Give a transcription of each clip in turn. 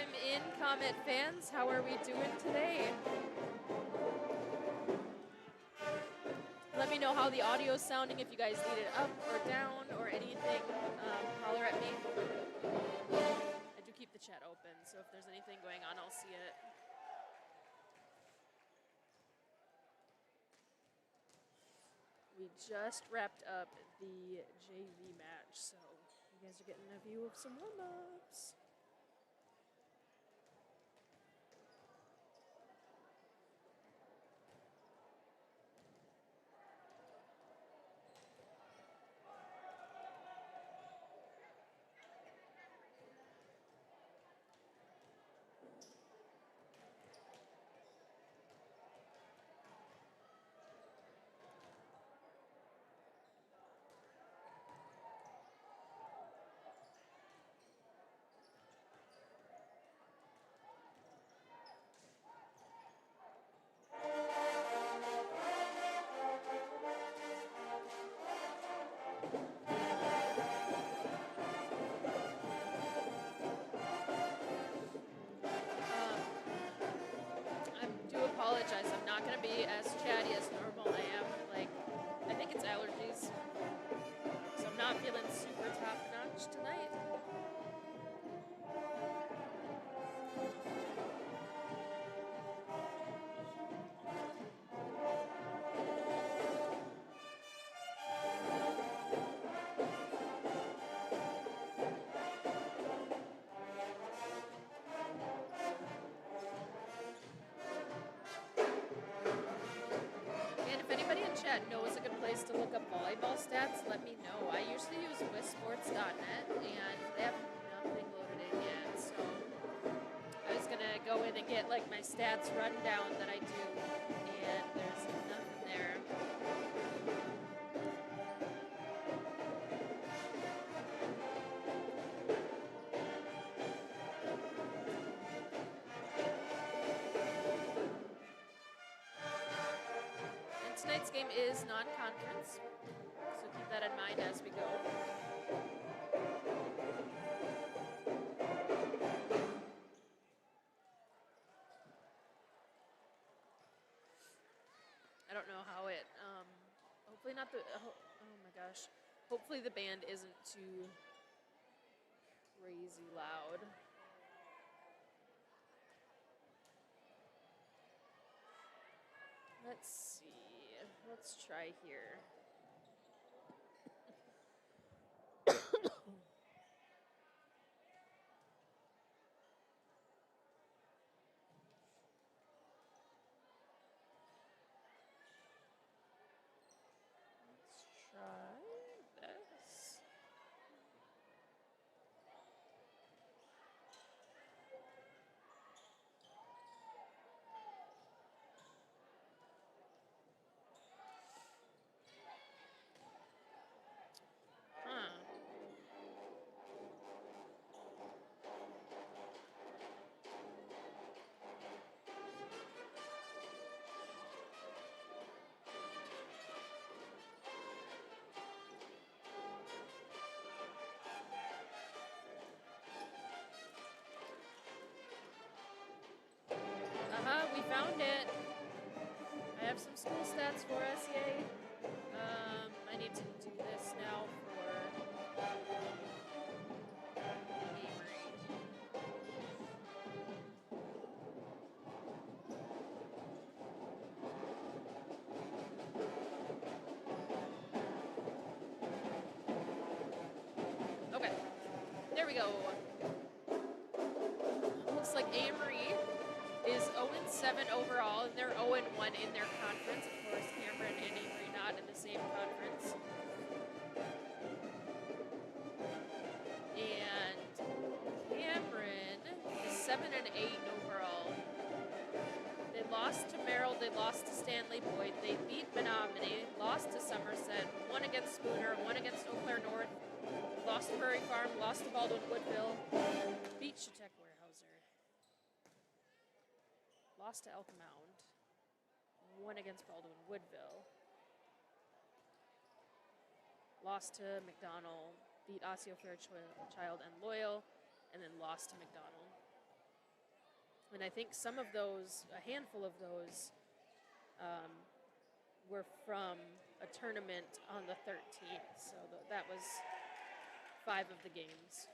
Welcome in, Comet fans. How are we doing today? Let me know how the audio's sounding, if you guys need it up or down or anything. Holler at me. I do keep the chat open, so if there's anything going on, I'll see it. We just wrapped up the JV match, so you guys are getting a view of some warm-ups. Apologize, I'm not going to be as chatty as normal. I think it's allergies, so I'm not feeling super top-notch tonight. Knows a good place to look up volleyball stats, let me know. I usually use wisports.net, and they have nothing loaded in yet, so I was gonna go in and get like my stats rundown that I do, and there's nothing there. Tonight's game is non-conference, so keep that in mind as we go. I don't know how it, hopefully not the, oh my gosh, hopefully the band isn't too crazy loud. Let's see. Let's try here. Let's try this. We found it. I have some school stats for us, yay. I need to do this now for Amery. Okay, there we go. Looks like Amery is 0-7 overall, and they're 0-1 in their conference. Of course, Cameron and Amery not in the same conference. And Cameron is 7-8 overall. They lost to Merrill, they lost to Stanley Boyd, they beat Menominee, lost to Somerset, won against Spooner, won against Eau Claire North, lost to Prairie Farm, lost to Baldwin Woodville, beat Chautauqua Weyerhaeuser. Lost to Elk Mound, won against Baldwin Woodville, lost to McDonald, beat Osseo Fairchild and Loyal, and then lost to McDonald. And I think some of those, a handful of those, were from a tournament on the 13th. So that was 5 of the games.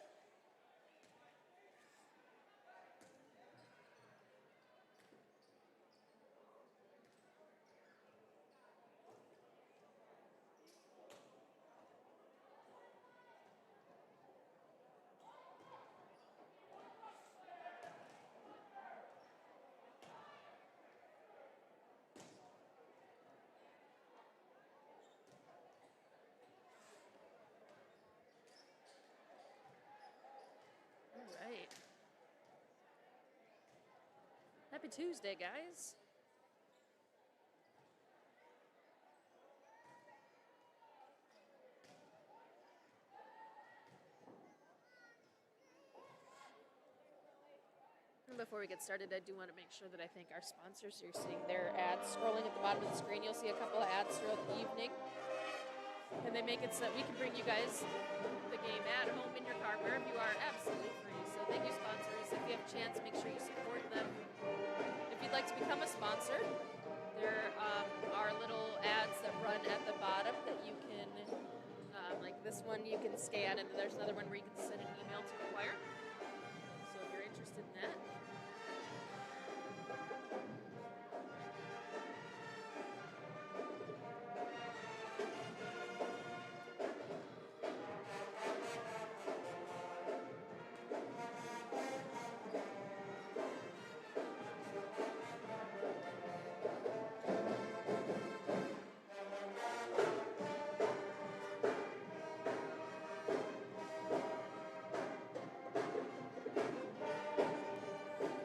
All right. Happy Tuesday, guys. And before we get started, I do want to make sure that I thank our sponsors. You're seeing their ads scrolling at the bottom of the screen. You'll see a couple of ads throughout the evening. And they make it so that we can bring you guys the game at home, in your car, wherever you are, absolutely free. So thank you, sponsors. If you have a chance, make sure you support them. If you'd like to become a sponsor, there are little ads that run at the bottom that you can, like this one, you can scan, and there's another one where you can send an email to acquire. So if you're interested in that.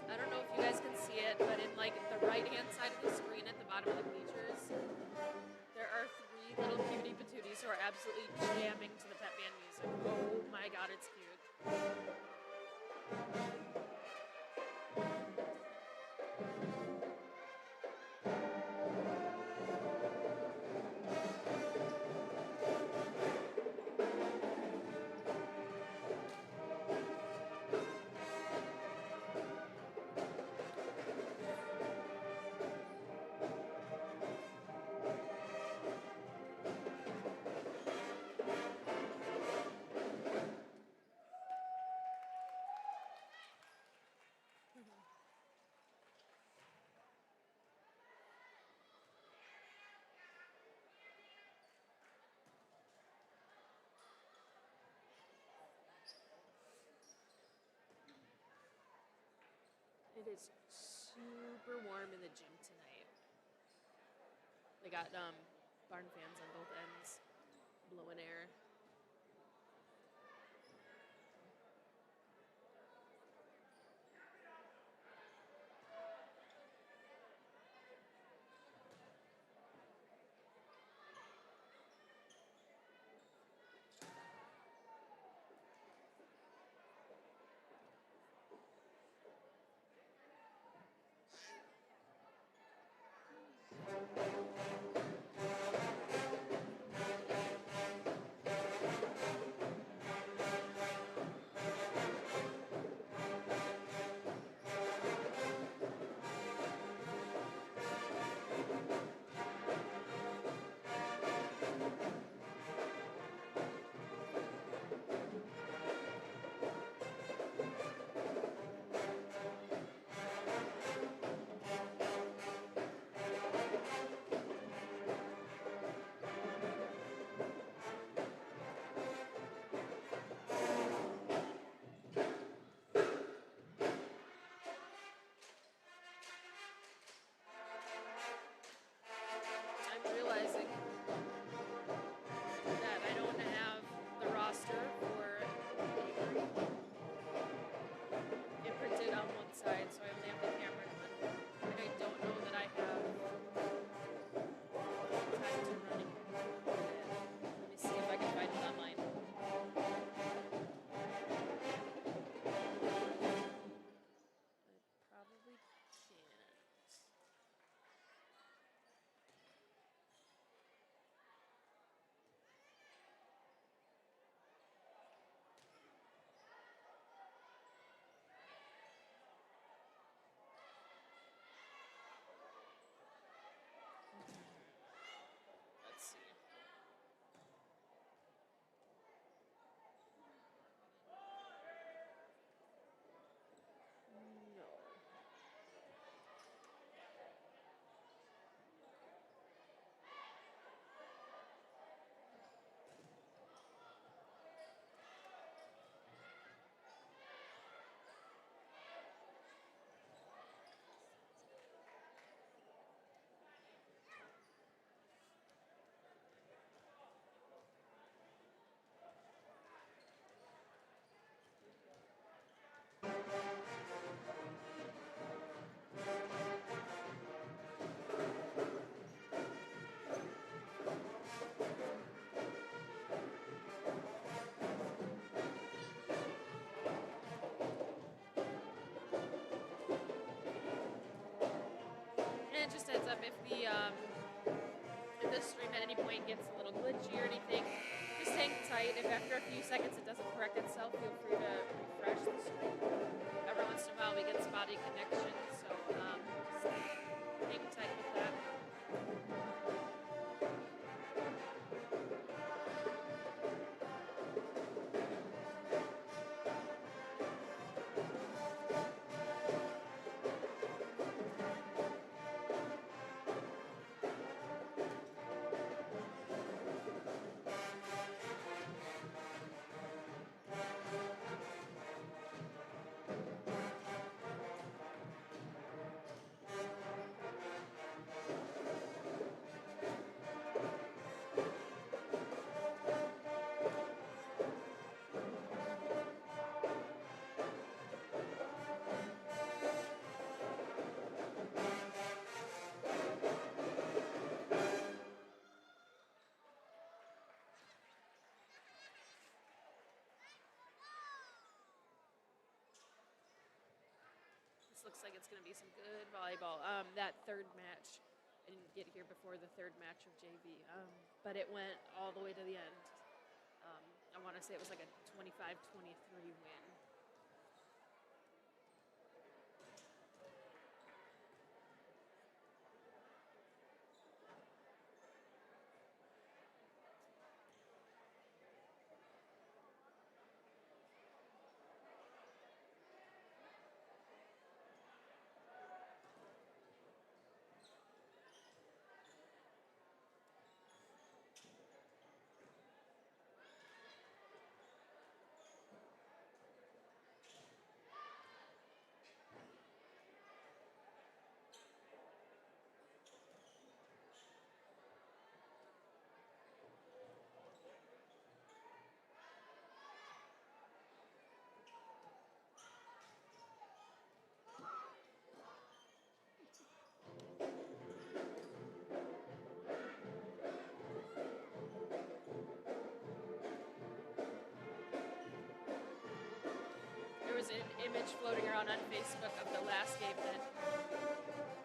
I don't know if you guys can see it, but in like the right-hand side of the screen at the bottom of the bleachers, there are 3 little cutie patooties who are absolutely jamming to the pep band music. Oh my god, it's cute. It is super warm in the gym tonight. They got barn fans on both ends, blowing air. If the stream at any point gets a little glitchy or anything, just hang tight. If after a few seconds it doesn't correct itself, feel free to refresh the stream. Every once in a while we get spotty connections, so just hang tight with that. Looks like it's going to be some good volleyball. That third match, I didn't get here before the third match of JV, but it went all the way to the end. I want to say it was like a 25-23 win. There was an image floating around on Facebook of the last game that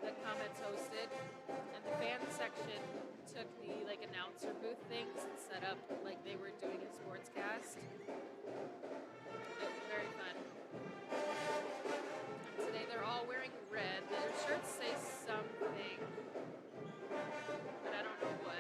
the Comets hosted, and the fan section took the announcer booth things and set up like they were doing a sportscast. It was very fun. And today they're all wearing red. Their shirts say something, but I don't know what.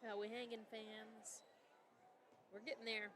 How we hanging, fans? We're getting there.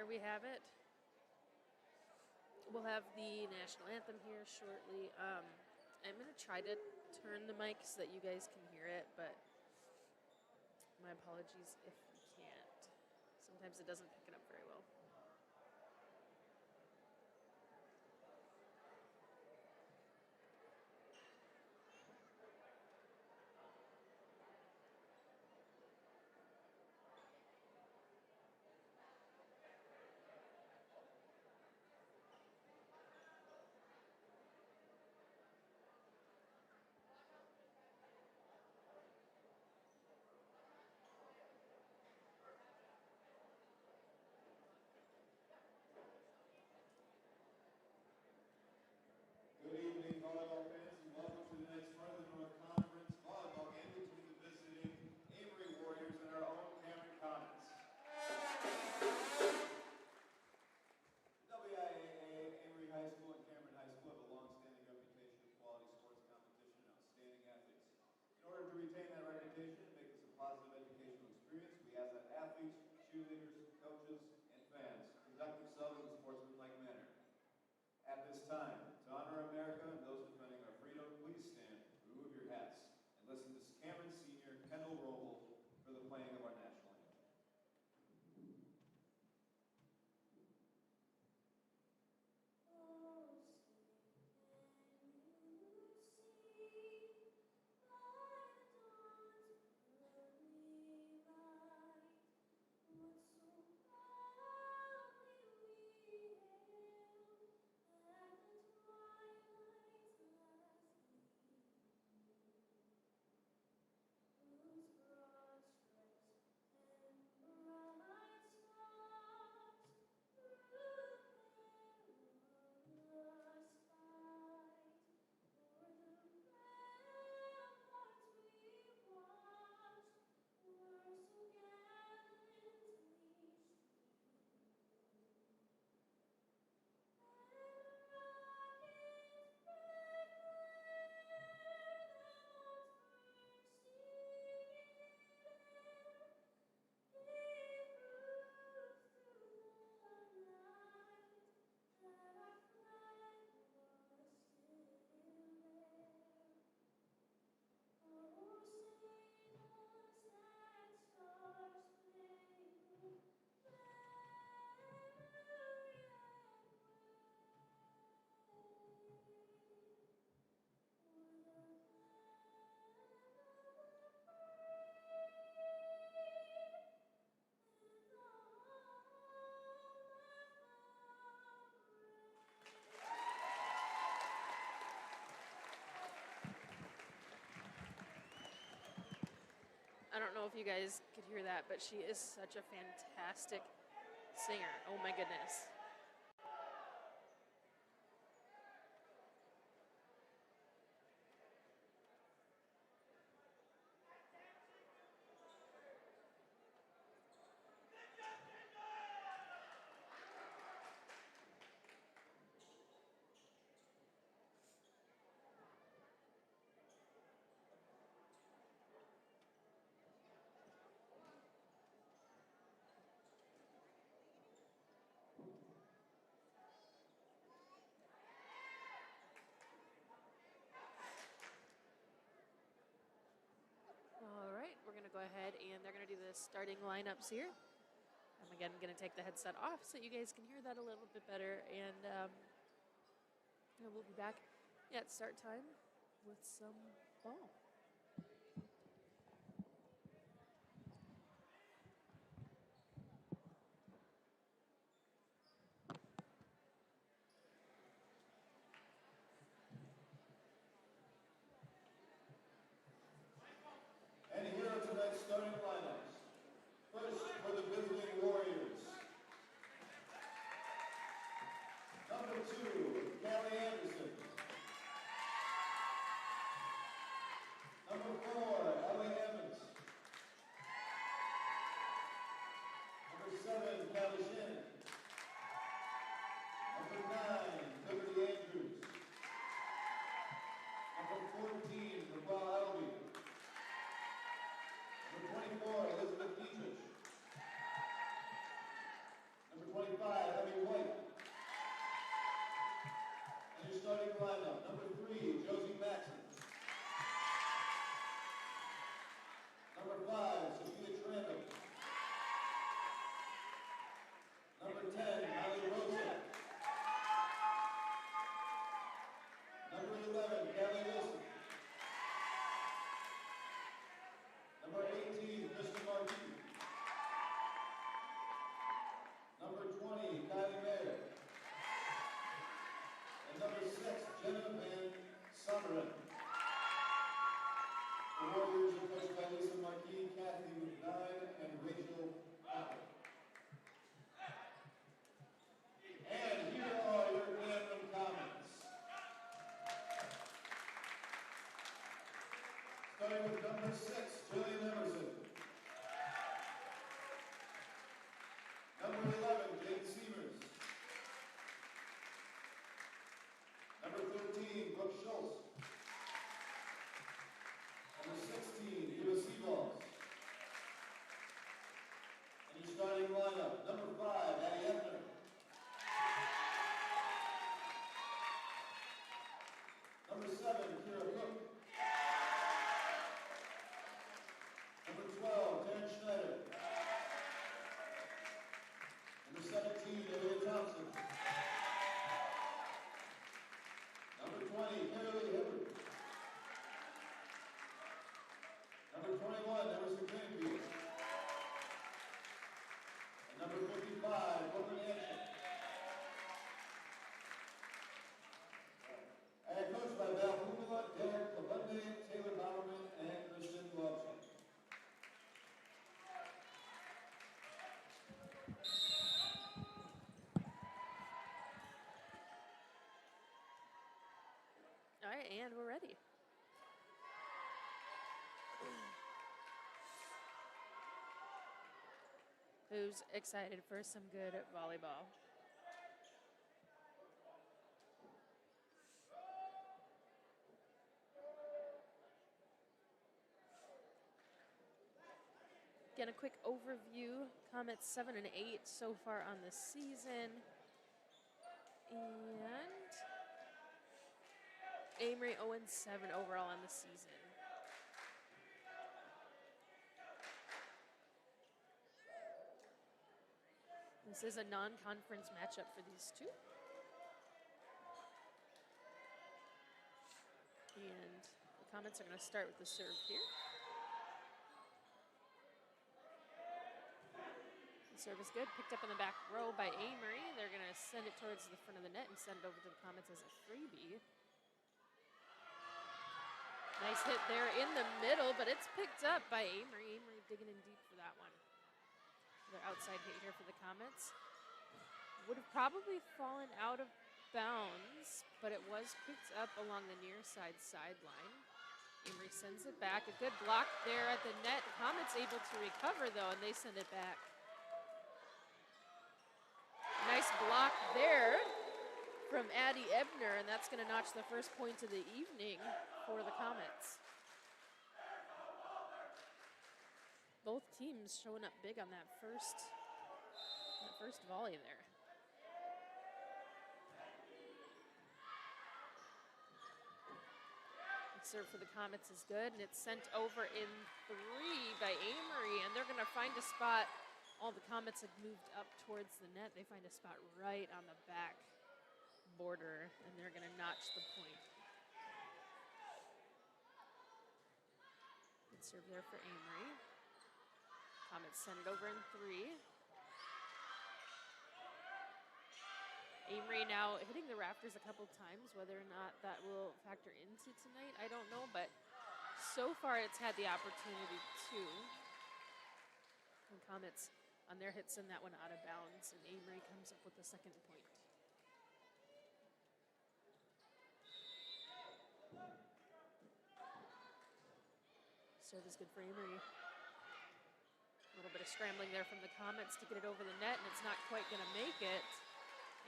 there we have it. We'll have the national anthem here shortly. I'm going to try to turn the mic so that you guys can hear it, but my apologies if you can't. Sometimes it doesn't pick it up very well. Good evening, volleyball fans, and welcome to the next Northern North Conference volleyball game between the visiting Amery Warriors and our own Cameron Comets. WIAA, Amery High School, and Cameron High School have a long-standing reputation of quality sports competition and outstanding athletes. In order to retain that reputation and make this a positive educational experience, we ask that athletes, cheerleaders, coaches, and fans conduct themselves in a sportsmanlike manner. At this time, to honor America and those defending our freedom, please stand, remove your hats, and listen to Cameron Senior Kendall Roble for the playing of our national anthem. I don't know if you guys could hear that, but she is such a fantastic singer. Oh my goodness. All right, we're going to go ahead and they're going to do the starting lineups here. I'm again going to take the headset off so you guys can hear that a little bit better. And we'll be back at start time with some ball. And here are tonight's starting lineups. First, for the visiting Warriors. Number 2, Callie Anderson. And we're ready. Who's excited for some good volleyball? Again, a quick overview. Comets 7 and 8 so far on the season. And Amery 0 and 7 overall on the season. This is a non-conference matchup for these two. And the Comets are going to start with the serve here. The serve is good, picked up in the back row by Amery. They're going to send it towards the front of the net and send it over to the Comets as a freebie. Nice hit there in the middle, but it's picked up by Amery. Amery digging in deep for that one. Another outside hit here for the Comets. Would have probably fallen out of bounds, but it was picked up along the near side sideline. Amery sends it back. A good block there at the net. The Comets able to recover, though, and they send it back. Nice block there from Addie Ebner, and that's going to notch the first point of the evening for the Comets. Both teams showing up big on that first volley there. The serve for the Comets is good, and it's sent over in 3 by Amery, and they're going to find a spot. All the Comets have moved up towards the net. They find a spot right on the back border, and they're going to notch the point. Good serve there for Amery. Comets send it over in 3. Amery now hitting the rafters a couple times. Whether or not that will factor into tonight, I don't know, but so far it's had the opportunity to. And Comets on their hit send that one out of bounds, and Amery comes up with the second point. Serve is good for Amery. A little bit of scrambling there from the Comets to get it over the net, and it's not quite going to make it.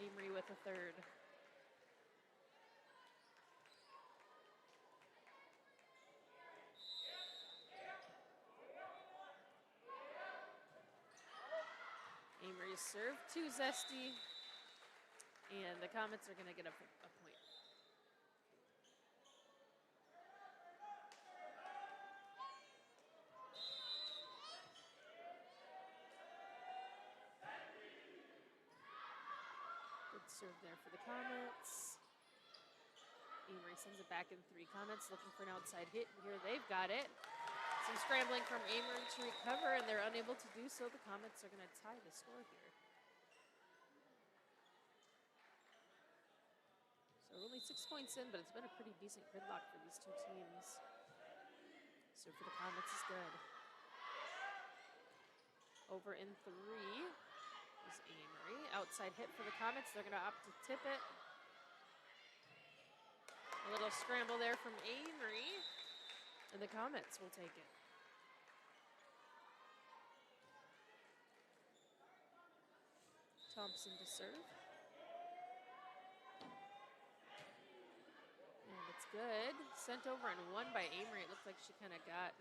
Amery with a third. Amery's serve too zesty, and the Comets are going to get a point. Good serve there for the Comets. Amery sends it back in 3. Comets looking for an outside hit. Here they've got it. Some scrambling from Amery to recover, and they're unable to do so. The Comets are going to tie the score here. So we're only 6 points in, but it's been a pretty decent gridlock for these two teams. So for the Comets is good. Over in 3 is Amery. Outside hit for the Comets. They're going to opt to tip it. A little scramble there from Amery, and the Comets will take it. Thompson to serve. And it's good. Sent over and won by Amery. It looked like she kind of got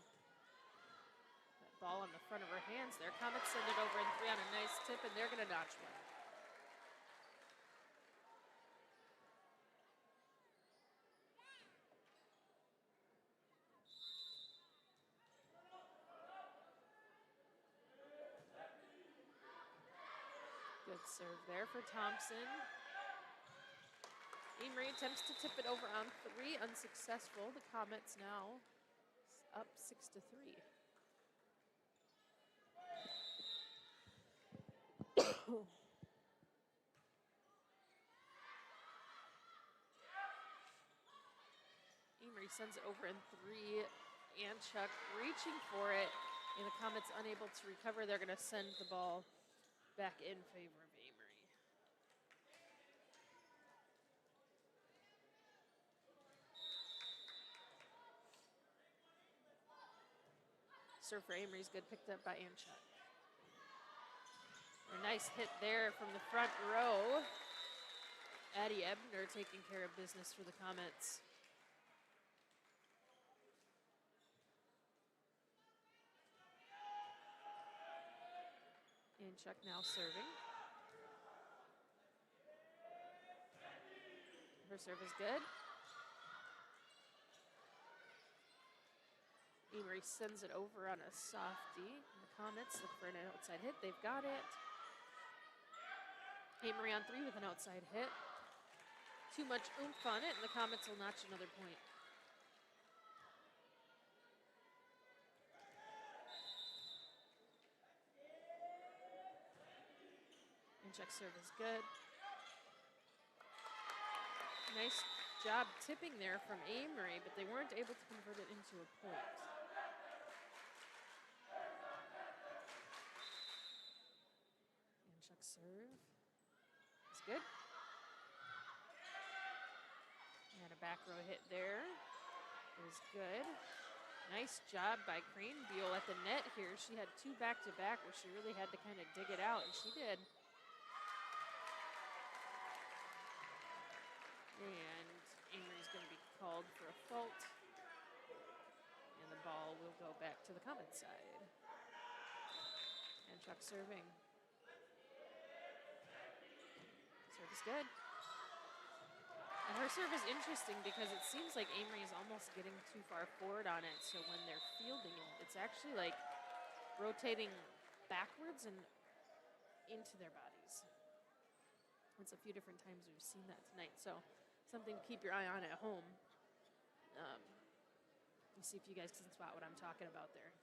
that ball on the front of her hands there. Comets send it over in 3 on a nice tip, and they're going to notch one. Good serve there for Thompson. Amery attempts to tip it over on 3, unsuccessful. The Comets now up 6-3. Amery sends it over in 3. Anchuk reaching for it, and the Comets unable to recover. They're going to send the ball back in favor of Amery. serve for Amery is good, picked up by Anchuk. A nice hit there from the front row. Addie Ebner taking care of business for the Comets. Anchuk now serving. Her serve is good. Amery sends it over on a softie. The Comets look for an outside hit. They've got it. Amery on 3 with an outside hit. Too much oomph on it, and the Comets will notch another point. Anchuk serve is good. Nice job tipping there from Amery, but they weren't able to convert it into a point. Anchuk serve is good. And a back row hit there is good. Nice job by Craneville at the net here. She had 2 back-to-back where she really had to kind of dig it out, and she did. And Amery's going to be called for a fault. And the ball will go back to the Comets side. Anchuk serving. Serve is good. And her serve is interesting because it seems like Amery is almost getting too far forward on it. So when they're fielding it, it's actually like rotating backwards and into their bodies. It's a few different times we've seen that tonight. So something to keep your eye on at home. You see if you guys can spot what I'm talking about there.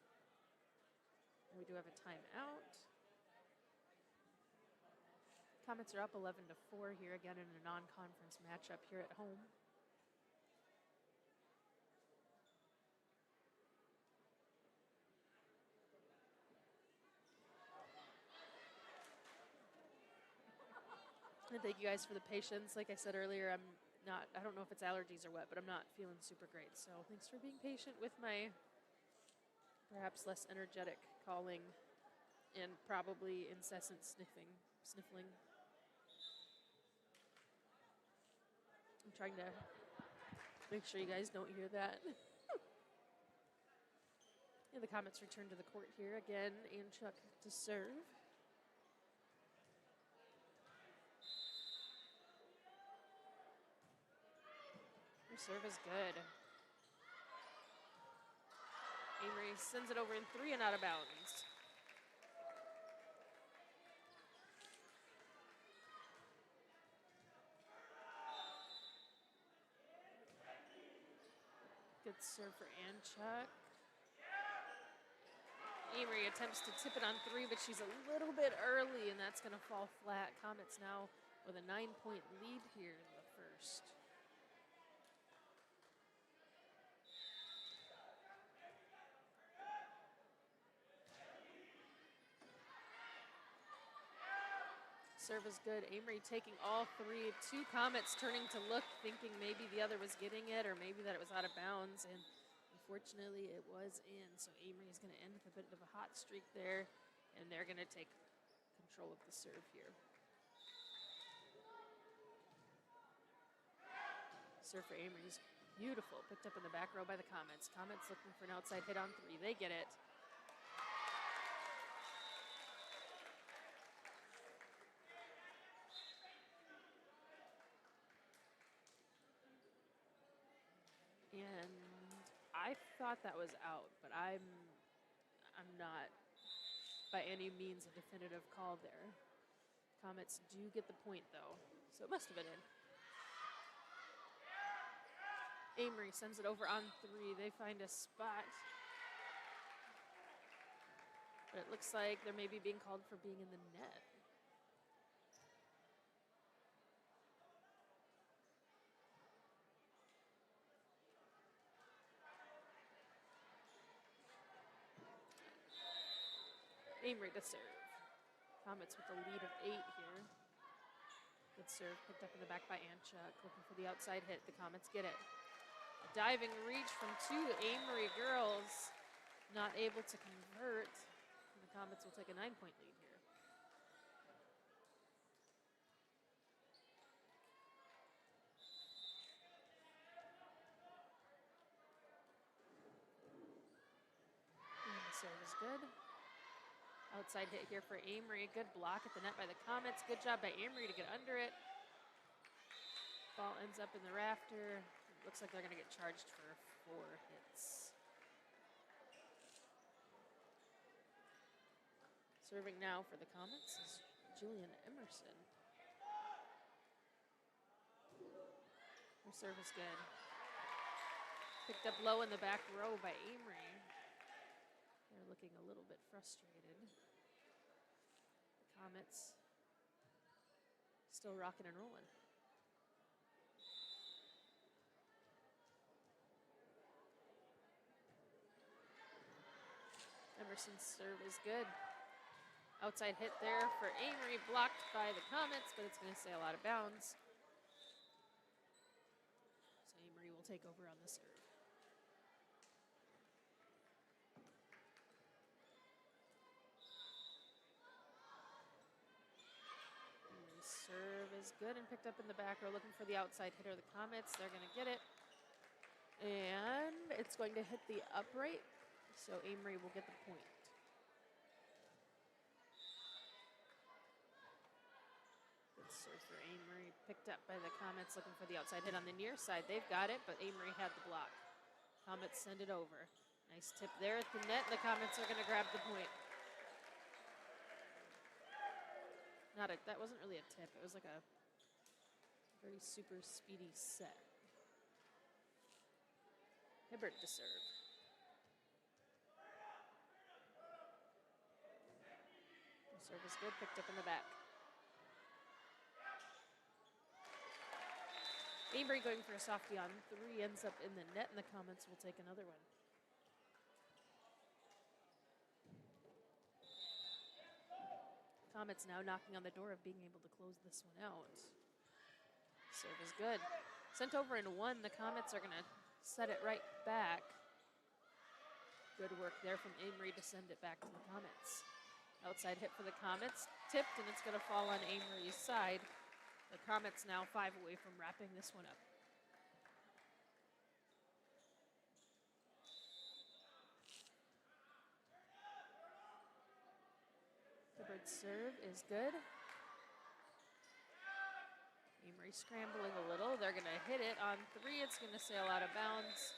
We do have a timeout. Comets are up 11-4 here again in a non-conference matchup here at home. And thank you guys for the patience. Like I said earlier, I don't know if it's allergies or what, but I'm not feeling super great. So thanks for being patient with my perhaps less energetic calling and probably incessant sniffling. I'm trying to make sure you guys don't hear that. And the Comets return to the court here again. Anchuk to serve. Her serve is good. Amery sends it over in 3 and out of bounds. Good serve for Anchuk. Amery attempts to tip it on 3, but she's a little bit early, and that's going to fall flat. Comets now with a 9-point lead here in the first. Serve is good. Amery taking all 3. 2 Comets turning to look, thinking maybe the other was getting it or maybe that it was out of bounds. And unfortunately, it was in. So Amery is going to end with a bit of a hot streak there. And they're going to take control of the serve here. Serve for Amery is beautiful. Picked up in the back row by the Comets. Comets looking for an outside hit on 3. They get it. And I thought that was out, but I'm not by any means a definitive call there. Comets do get the point though, so it must have been in. Amery sends it over on 3. They find a spot. But it looks like they're maybe being called for being in the net. Amery to serve. Comets with a lead of 8 here. Good serve picked up in the back by Anchuk. Looking for the outside hit. The Comets get it. A diving reach from 2 Amery girls. not able to convert. And the Comets will take a 9-point lead here. And the serve is good. Outside hit here for Amery. Good block at the net by the Comets. Good job by Amery to get under it. Ball ends up in the rafter. It looks like they're going to get charged for 4 hits. Serving now for the Comets is Julian Emerson. Her serve is good. Picked up low in the back row by Amery. They're looking a little bit frustrated. The Comets still rocking and rolling. Emerson's serve is good. Outside hit there for Amery, blocked by the Comets, but it's going to sail out of bounds. So Amery will take over on the serve. Amery's serve is good and picked up in the back row, looking for the outside hitter of the Comets. They're going to get it. And it's going to hit the upright, so Amery will get the point. Good serve for Amery, picked up by the Comets, looking for the outside hit on the near side. They've got it, but Amery had the block. Comets send it over. Nice tip there at the net. The Comets are going to grab the point. That wasn't really a tip. It was like a very super speedy set. Hibbert to serve. The serve is good, picked up in the back. Amery going for a softie on 3, ends up in the net, and the Comets will take another one. Comets now knocking on the door of being able to close this one out. Serve is good. Sent over in 1, the Comets are going to set it right back. Good work there from Amery to send it back to the Comets. Outside hit for the Comets, tipped, and it's going to fall on Amery's side. The Comets now 5 away from wrapping this one up. Hibbert's serve is good. Amery scrambling a little. They're going to hit it on 3. It's going to sail out of bounds.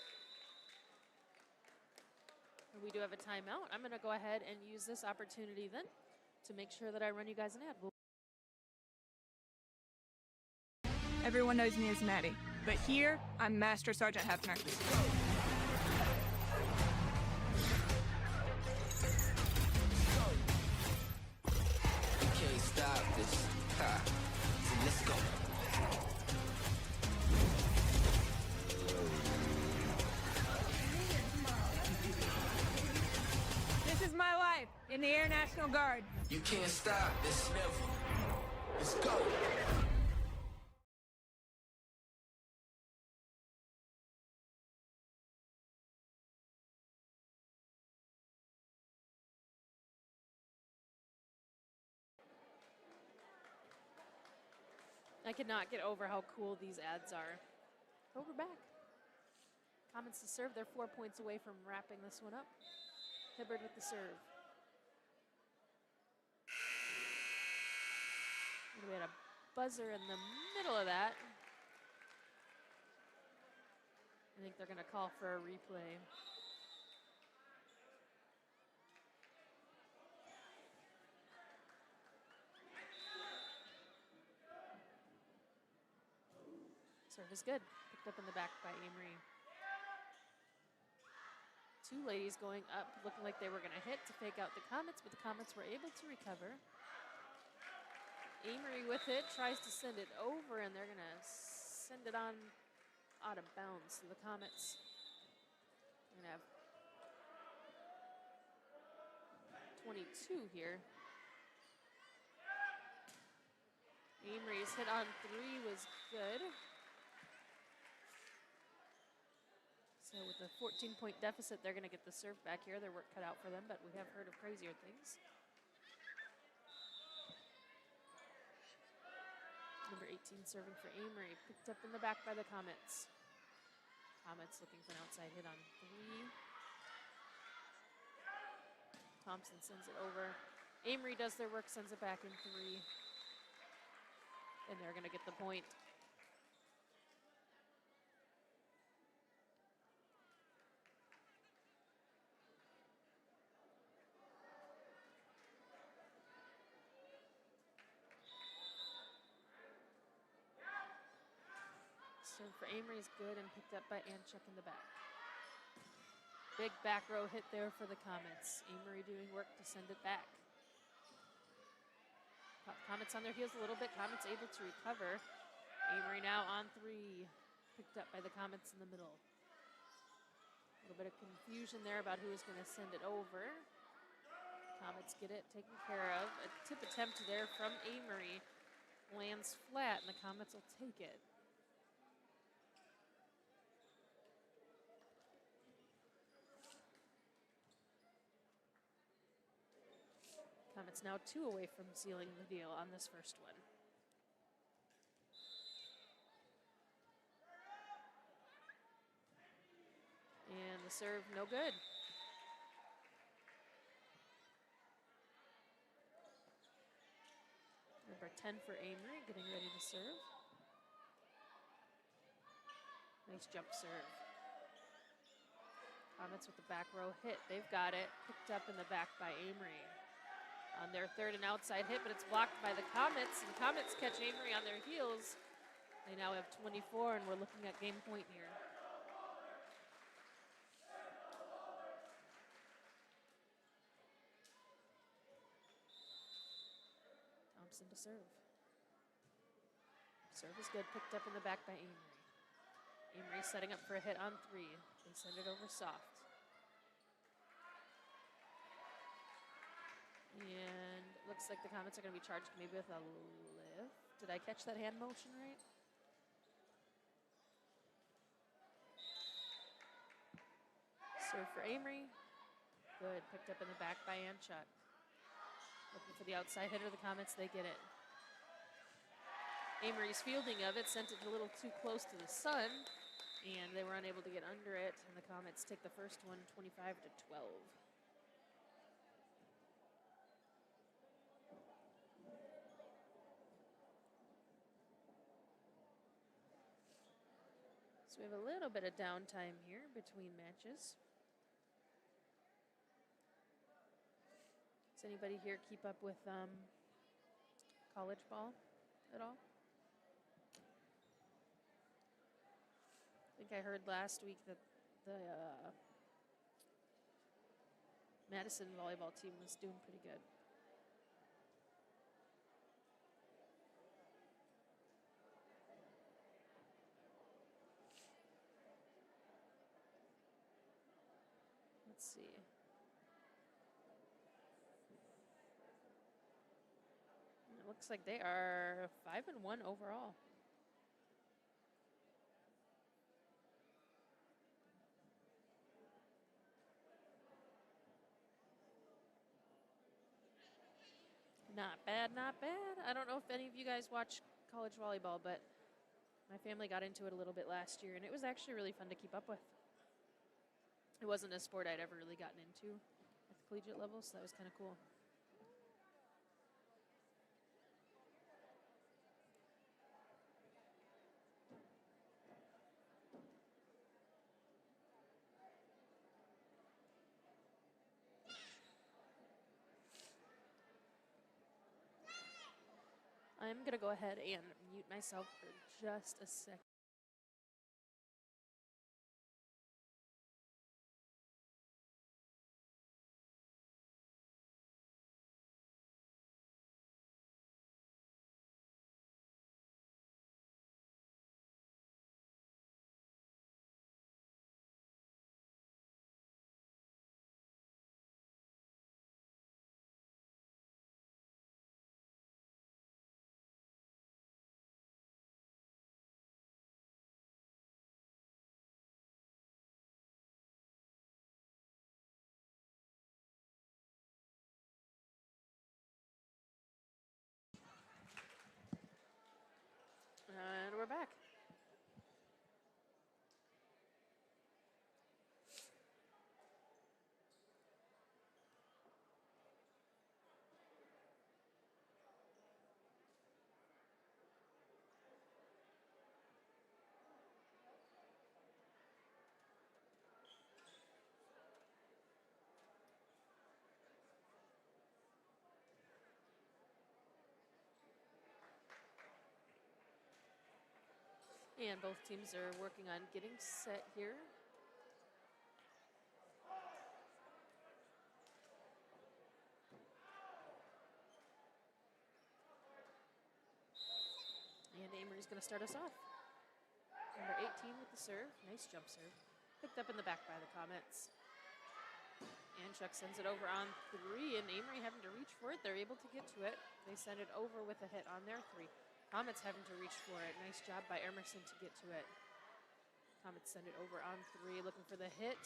And we do have a timeout. I'm going to go ahead and use this opportunity then to make sure that I run you guys an ad. Everyone knows me as Maddie, but here, I'm Master Sergeant Hefner. You can't stop this. Ha. So let's go. This is my life in the Air National Guard. You can't stop this. Never. Let's go. I cannot get over how cool these ads are. But we're back. Comets to serve. They're 4 points away from wrapping this one up. Hibbert with the serve. And we had a buzzer in the middle of that. I think they're going to call for a replay. Serve is good. Picked up in the back by Amery. 2 ladies going up, looking like they were going to hit to fake out the Comets, but the Comets were able to recover. Amery with it, tries to send it over, and they're going to send it on out of bounds. So the Comets are going to have 22 here. Amery's hit on 3 was good. So with a 14-point deficit, they're going to get the serve back here. Their work cut out for them, but we have heard of crazier things. Number 18 serving for Amery. Picked up in the back by the Comets. Comets looking for an outside hit on 3. Thompson sends it over. Amery does their work, sends it back in 3. And they're going to get the point. Serve for Amery is good and picked up by Anchuk in the back. Big back row hit there for the Comets. Amery doing work to send it back. Comets on their heels a little bit. Comets able to recover. Amery now on 3. Picked up by the Comets in the middle. A little bit of confusion there about who is going to send it over. Comets get it taken care of. A tip attempt there from Amery. Lands flat and the Comets will take it. Comets now 2 away from sealing the deal on this first one. And the serve, no good. Number 10 for Amery, getting ready to serve. Nice jump serve. Comets with the back row hit. They've got it. Picked up in the back by Amery. On their third and outside hit, but it's blocked by the Comets. And Comets catch Amery on their heels. They now have 24, and we're looking at game point here. Thompson to serve. Serve is good, picked up in the back by Amery. Amery setting up for a hit on 3. They send it over soft. And it looks like the Comets are going to be charged maybe with a lift. Did I catch that hand motion right? Serve for Amery. Good, picked up in the back by Anchuk. Looking for the outside hitter, the Comets, they get it. Amery's fielding of it sent it a little too close to the sun, and they were unable to get under it, and the Comets take the first one 25-12. So we have a little bit of downtime here between matches. Does anybody here keep up with college ball at all? I think I heard last week that the Madison volleyball team was doing pretty good. Let's see. It looks like they are 5-1 overall. Not bad, not bad. I don't know if any of you guys watch college volleyball, but my family got into it a little bit last year, and it was actually really fun to keep up with. It wasn't a sport I'd ever really gotten into at the collegiate level, so that was kind of cool. I'm going to go ahead and mute myself for just a second. we're back. And both teams are working on getting set here. And Amery's going to start us off. Number 18 with the serve. Nice jump serve. Picked up in the back by the Comets. And Chuck sends it over on 3, and Amery having to reach for it. They're able to get to it. They send it over with a hit on their 3. Comets having to reach for it. Nice job by Emerson to get to it. Comets send it over on 3, looking for the hit.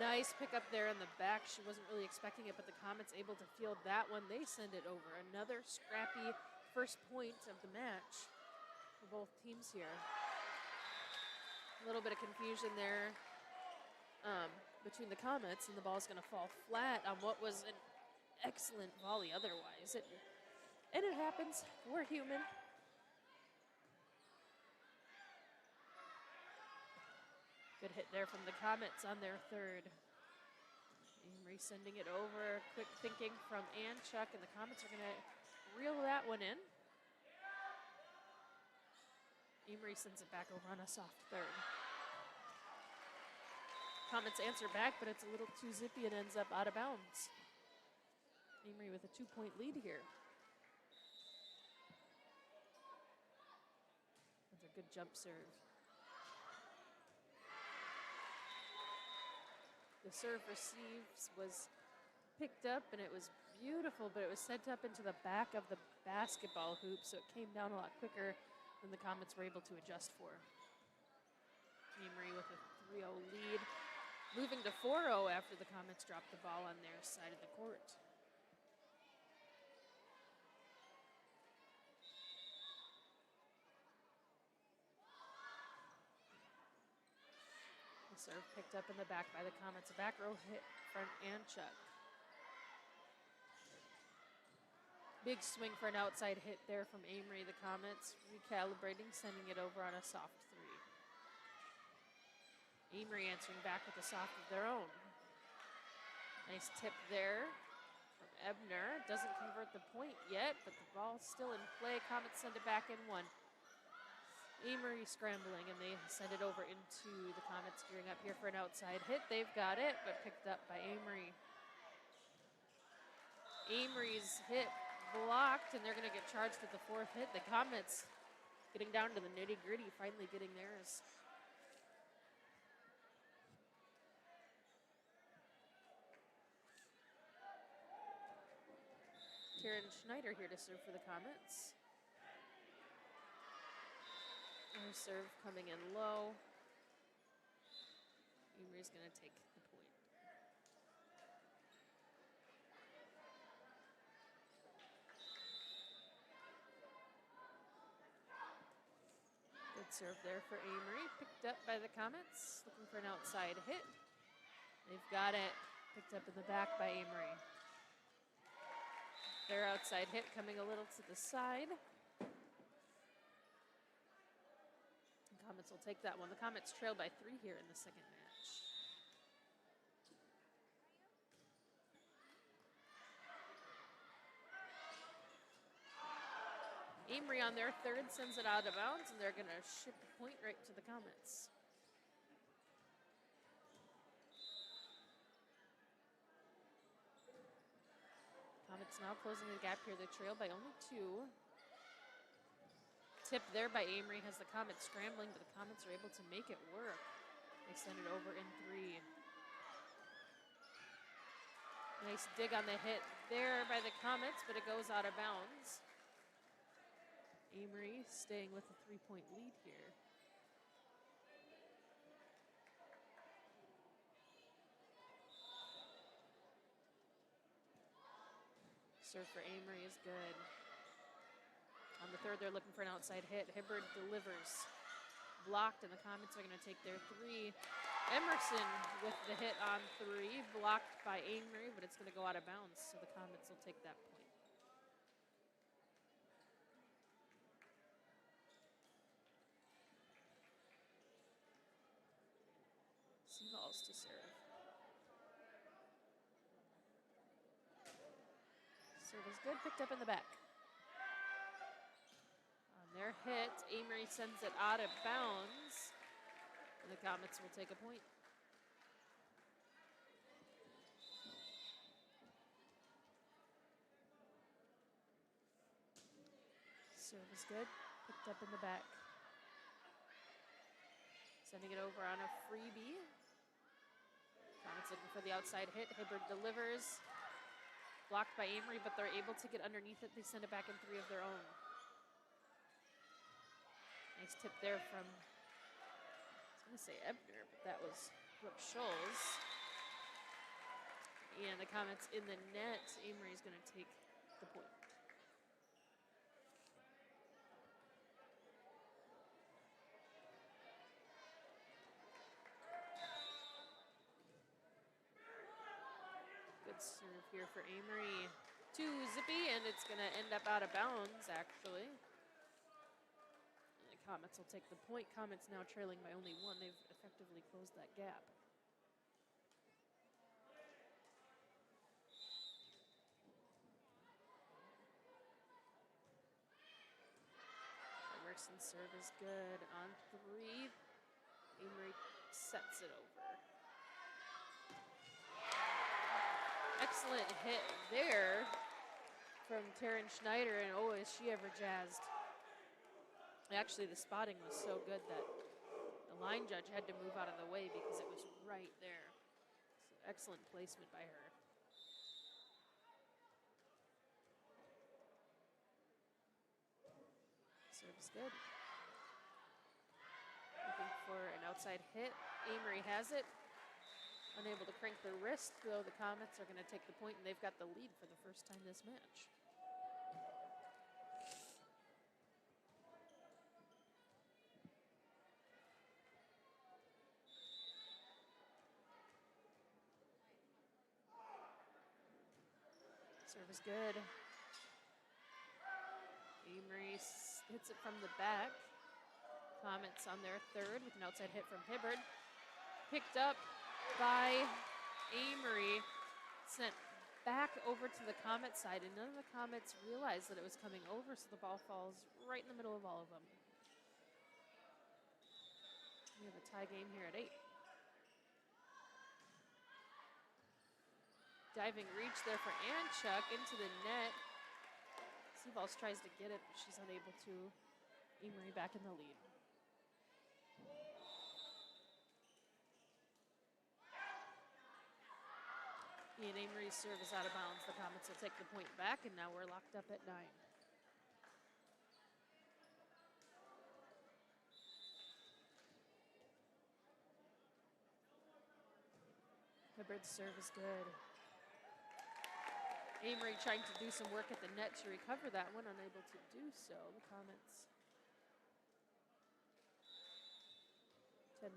Nice pickup there in the back. She wasn't really expecting it, but the Comets able to field that one. They send it over. Another scrappy first point of the match for both teams here. A little bit of confusion there between the Comets, and the ball's going to fall flat on what was an excellent volley otherwise. And it happens. We're human. Good hit there from the Comets on their 3rd. Amery sending it over. Quick thinking from Chuck, and the Comets are going to reel that one in. Amery sends it back over on a soft 3rd. Comets answer back, but it's a little too zippy and ends up out of bounds. Amery with a 2-point lead here. That's a good jump serve. The serve receives was picked up, and it was beautiful, but it was sent up into the back of the basketball hoop, so it came down a lot quicker than the Comets were able to adjust for. Amery with a 3-0 lead, moving to 4-0 after the Comets dropped the ball on their side of the court. Serve picked up in the back by the Comets. A back row hit front and Chuck. Big swing for an outside hit there from Amery. The Comets recalibrating, sending it over on a soft 3. Amery answering back with a soft of their own. Nice tip there from Ebner. Doesn't convert the point yet, but the ball's still in play. Comets send it back in 1. Amery scrambling, and they send it over into the Comets, gearing up here for an outside hit. They've got it, but picked up by Amery. Amery's hit blocked, and they're going to get charged with the 4th hit. The Comets getting down to the nitty-gritty, finally getting theirs. Karen Schneider here to serve for the Comets. Her serve coming in low. Amery's going to take the point. Good serve there for Amery. Picked up by the Comets. Looking for an outside hit. They've got it. Picked up in the back by Amery. Their outside hit coming a little to the side. Comets will take that one. The Comets trail by 3 here in the second match. Amery on their 3rd sends it out of bounds, and they're going to ship the point right to the Comets. Comets now closing the gap here. They trail by only 2. Tip there by Amery has the Comets scrambling, but the Comets are able to make it work. They send it over in 3. Nice dig on the hit there by the Comets, but it goes out of bounds. Amery staying with a 3-point lead here. Serve for Amery is good. On the third, they're looking for an outside hit. Hibbard delivers. Blocked, and the Comets are going to take their three. Emerson with the hit on three, blocked by Amery, but it's going to go out of bounds, so the Comets will take that point. Seaballs to serve. Serve is good, picked up in the back. On their hit, Amery sends it out of bounds, and the Comets will take a point. Serve is good, picked up in the back. Sending it over on a freebie. Comets looking for the outside hit. Hibbard delivers. Blocked by Amery, but they're able to get underneath it. They send it back in three of their own. Nice tip there from, I was going to say Ebner, but that was Brooke Scholes. And the Comets in the net. Amery's going to take the point. Good serve here for Amery. Too zippy, and it's going to end up out of bounds, actually. And the Comets will take the point. Comets now trailing by only one. They've effectively closed that gap. Emerson's serve is good on three. Amery sets it over. Excellent hit there from Taryn Schneider, and oh, is she ever jazzed. Actually, the spotting was so good that the line judge had to move out of the way because it was right there. So excellent placement by her. Serve is good. Looking for an outside hit. Amery has it. Unable to crank their wrist, though the Comets are going to take the point, and they've got the lead for the first time this match. Serve is good. Amery hits it from the back. Comets on their third with an outside hit from Hibbard. Picked up by Amery, sent back over to the Comet side, and none of the Comets realized that it was coming over, so the ball falls right in the middle of all of them. We have a tie game here at 8. Diving reach there for Anchuk into the net. Seaballs tries to get it, but she's unable to. Amery back in the lead. And Amery's serve is out of bounds. The Comets will take the point back, and now we're locked up at 9. Hibbard's serve is good. Amery trying to do some work at the net to recover that one, unable to do so. The Comets 10-9.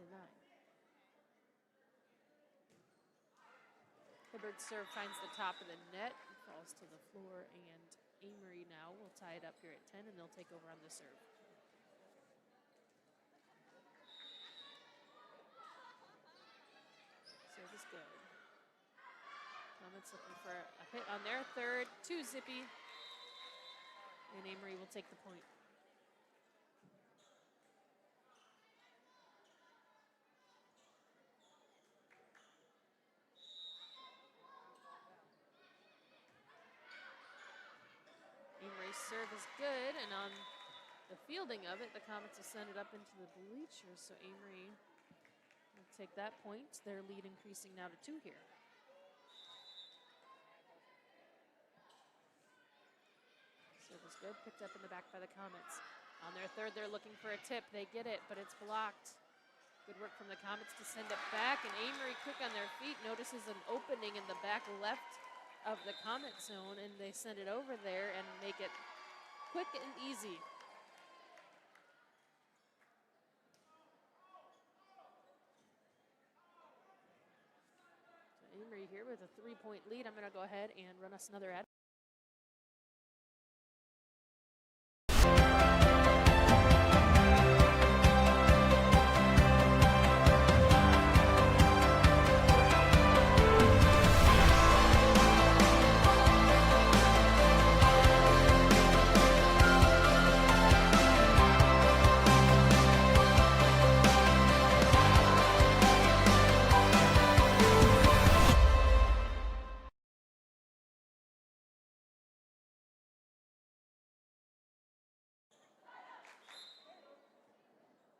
Hibbard's serve finds the top of the net, falls to the floor, and Amery now will tie it up here at 10, and they'll take over on the serve. Serve is good. Comets looking for a hit on their third, too zippy, and Amery will take the point. Amery's serve is good, and on the fielding of it, the Comets will send it up into the bleachers, so Amery will take that point. Their lead increasing now to 2 here. Serve is good, picked up in the back by the Comets. On their third, they're looking for a tip. They get it, but it's blocked. Good work from the Comets to send it back, and Amery, quick on their feet, notices an opening in the back left of the Comet zone, and they send it over there and make it quick and easy. So Amery here with a 3-point lead. I'm going to go ahead and run us another ad.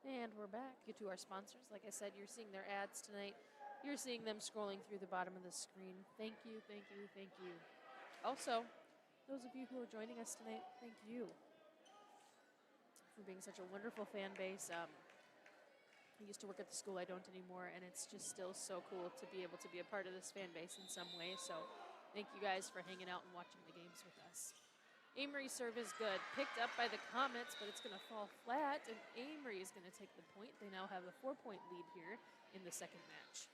And we're back. Get to our sponsors. Like I said, you're seeing their ads tonight. You're seeing them scrolling through the bottom of the screen. Thank you, thank you, thank you. Also, those of you who are joining us tonight, thank you for being such a wonderful fan base. I used to work at the school, I don't anymore, and it's just still so cool to be able to be a part of this fan base in some way. So thank you guys for hanging out and watching the games with us. Amery's serve is good. Picked up by the Comets, but it's going to fall flat, and Amery is going to take the point. They now have a 4-point lead here in the second match.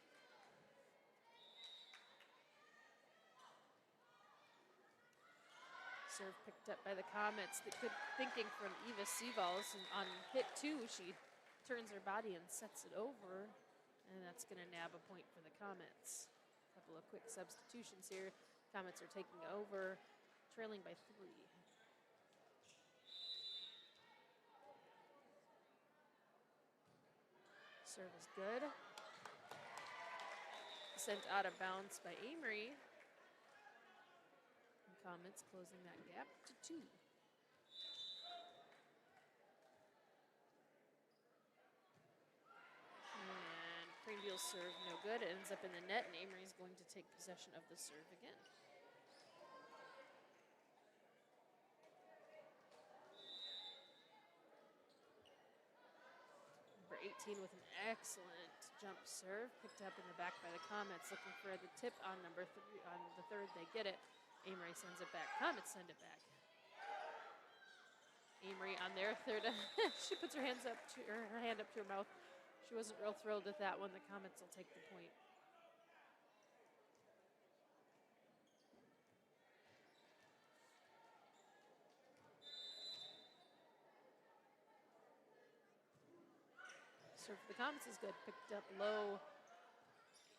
Serve picked up by the Comets. The good thinking from Eva Seavalls. On hit 2, she turns her body and sets it over, and that's going to nab a point for the Comets. A couple of quick substitutions here. Comets are taking over, trailing by 3. Serve is good. Sent out of bounds by Amery. And Comets closing that gap to 2. And Craneville's serve no good. It ends up in the net, and Amery's going to take possession of the serve again. Number 18 with an excellent jump serve, picked up in the back by the Comets, looking for the tip on number 3. On the third, they get it. Amery sends it back. Comets send it back. Amery on their third. She puts her hand up to her mouth. She wasn't real thrilled with that one. The Comets will take the point. Serve for the Comets is good. Picked up low.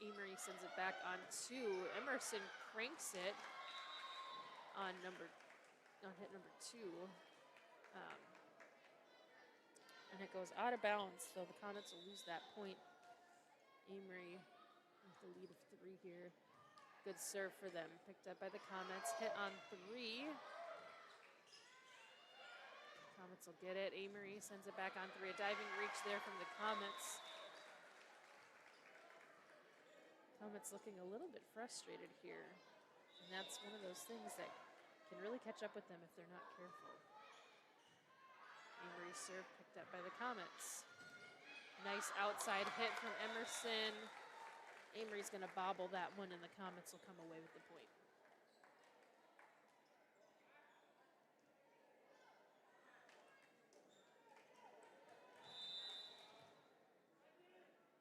Amery sends it back on 2. Emerson cranks it on hit number 2. And it goes out of bounds, so the Comets will lose that point. Amery with the lead of 3 here. Good serve for them. Picked up by the Comets. Hit on 3. Comets will get it. Amery sends it back on 3. A diving reach there from the Comets. Comets looking a little bit frustrated here. And that's one of those things that can really catch up with them if they're not careful. Amery's serve picked up by the Comets. Nice outside hit from Emerson. Amery's going to bobble that one, and the Comets will come away with the point.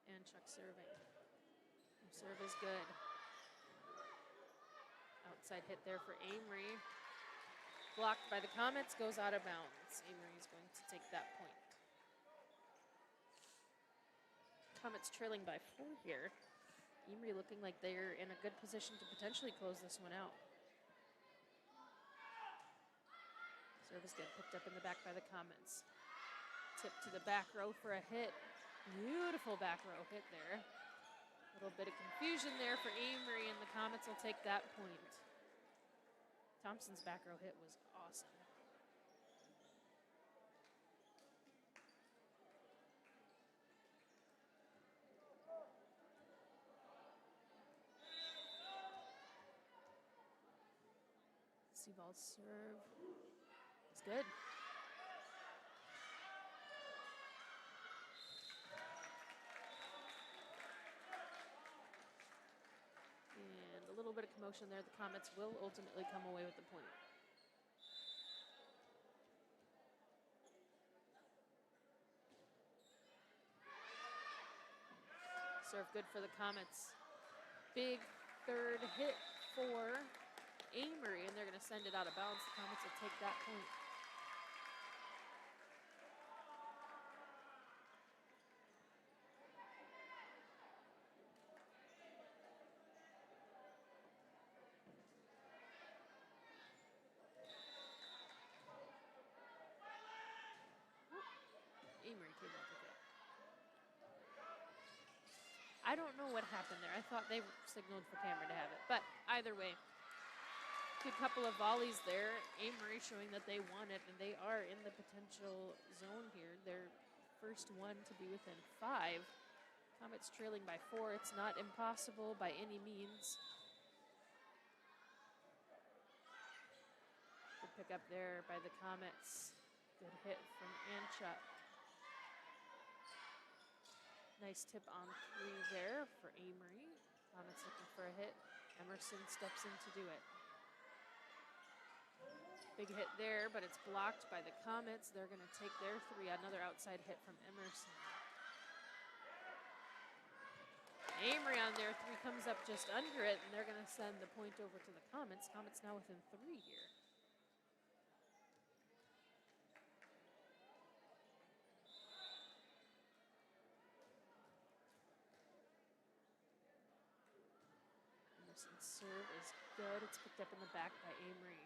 And Chuck serving. Serve is good. Outside hit there for Amery. Blocked by the Comets, goes out of bounds. Amery is going to take that point. Comets trailing by 4 here. Amery looking like they're in a good position to potentially close this one out. Serve is good, picked up in the back by the Comets. Tip to the back row for a hit. Beautiful back row hit there. A little bit of confusion there for Amery, and the Comets will take that point. Thompson's back row hit was awesome. Seaball's serve is good. And a little bit of commotion there. The Comets will ultimately come away with the point. Serve good for the Comets. Big third hit for Amery, and they're going to send it out of bounds. The Comets will take that point. Amery came up with it. I don't know what happened there. I thought they signaled for Cameron to have it. But either way, good couple of volleys there. Amery showing that they want it, and they are in the potential zone here. Their first one to be within 5. Comets trailing by 4. It's not impossible by any means. Good pick up there by the Comets. Good hit from Anchuk. Nice tip on 3 there for Amery. Comets looking for a hit. Emerson steps in to do it. Big hit there, but it's blocked by the Comets. They're going to take their 3. Another outside hit from Emerson. Amery on their 3 comes up just under it, and they're going to send the point over to the Comets. Comets now within 3 here. Emerson's serve is good. It's picked up in the back by Amery.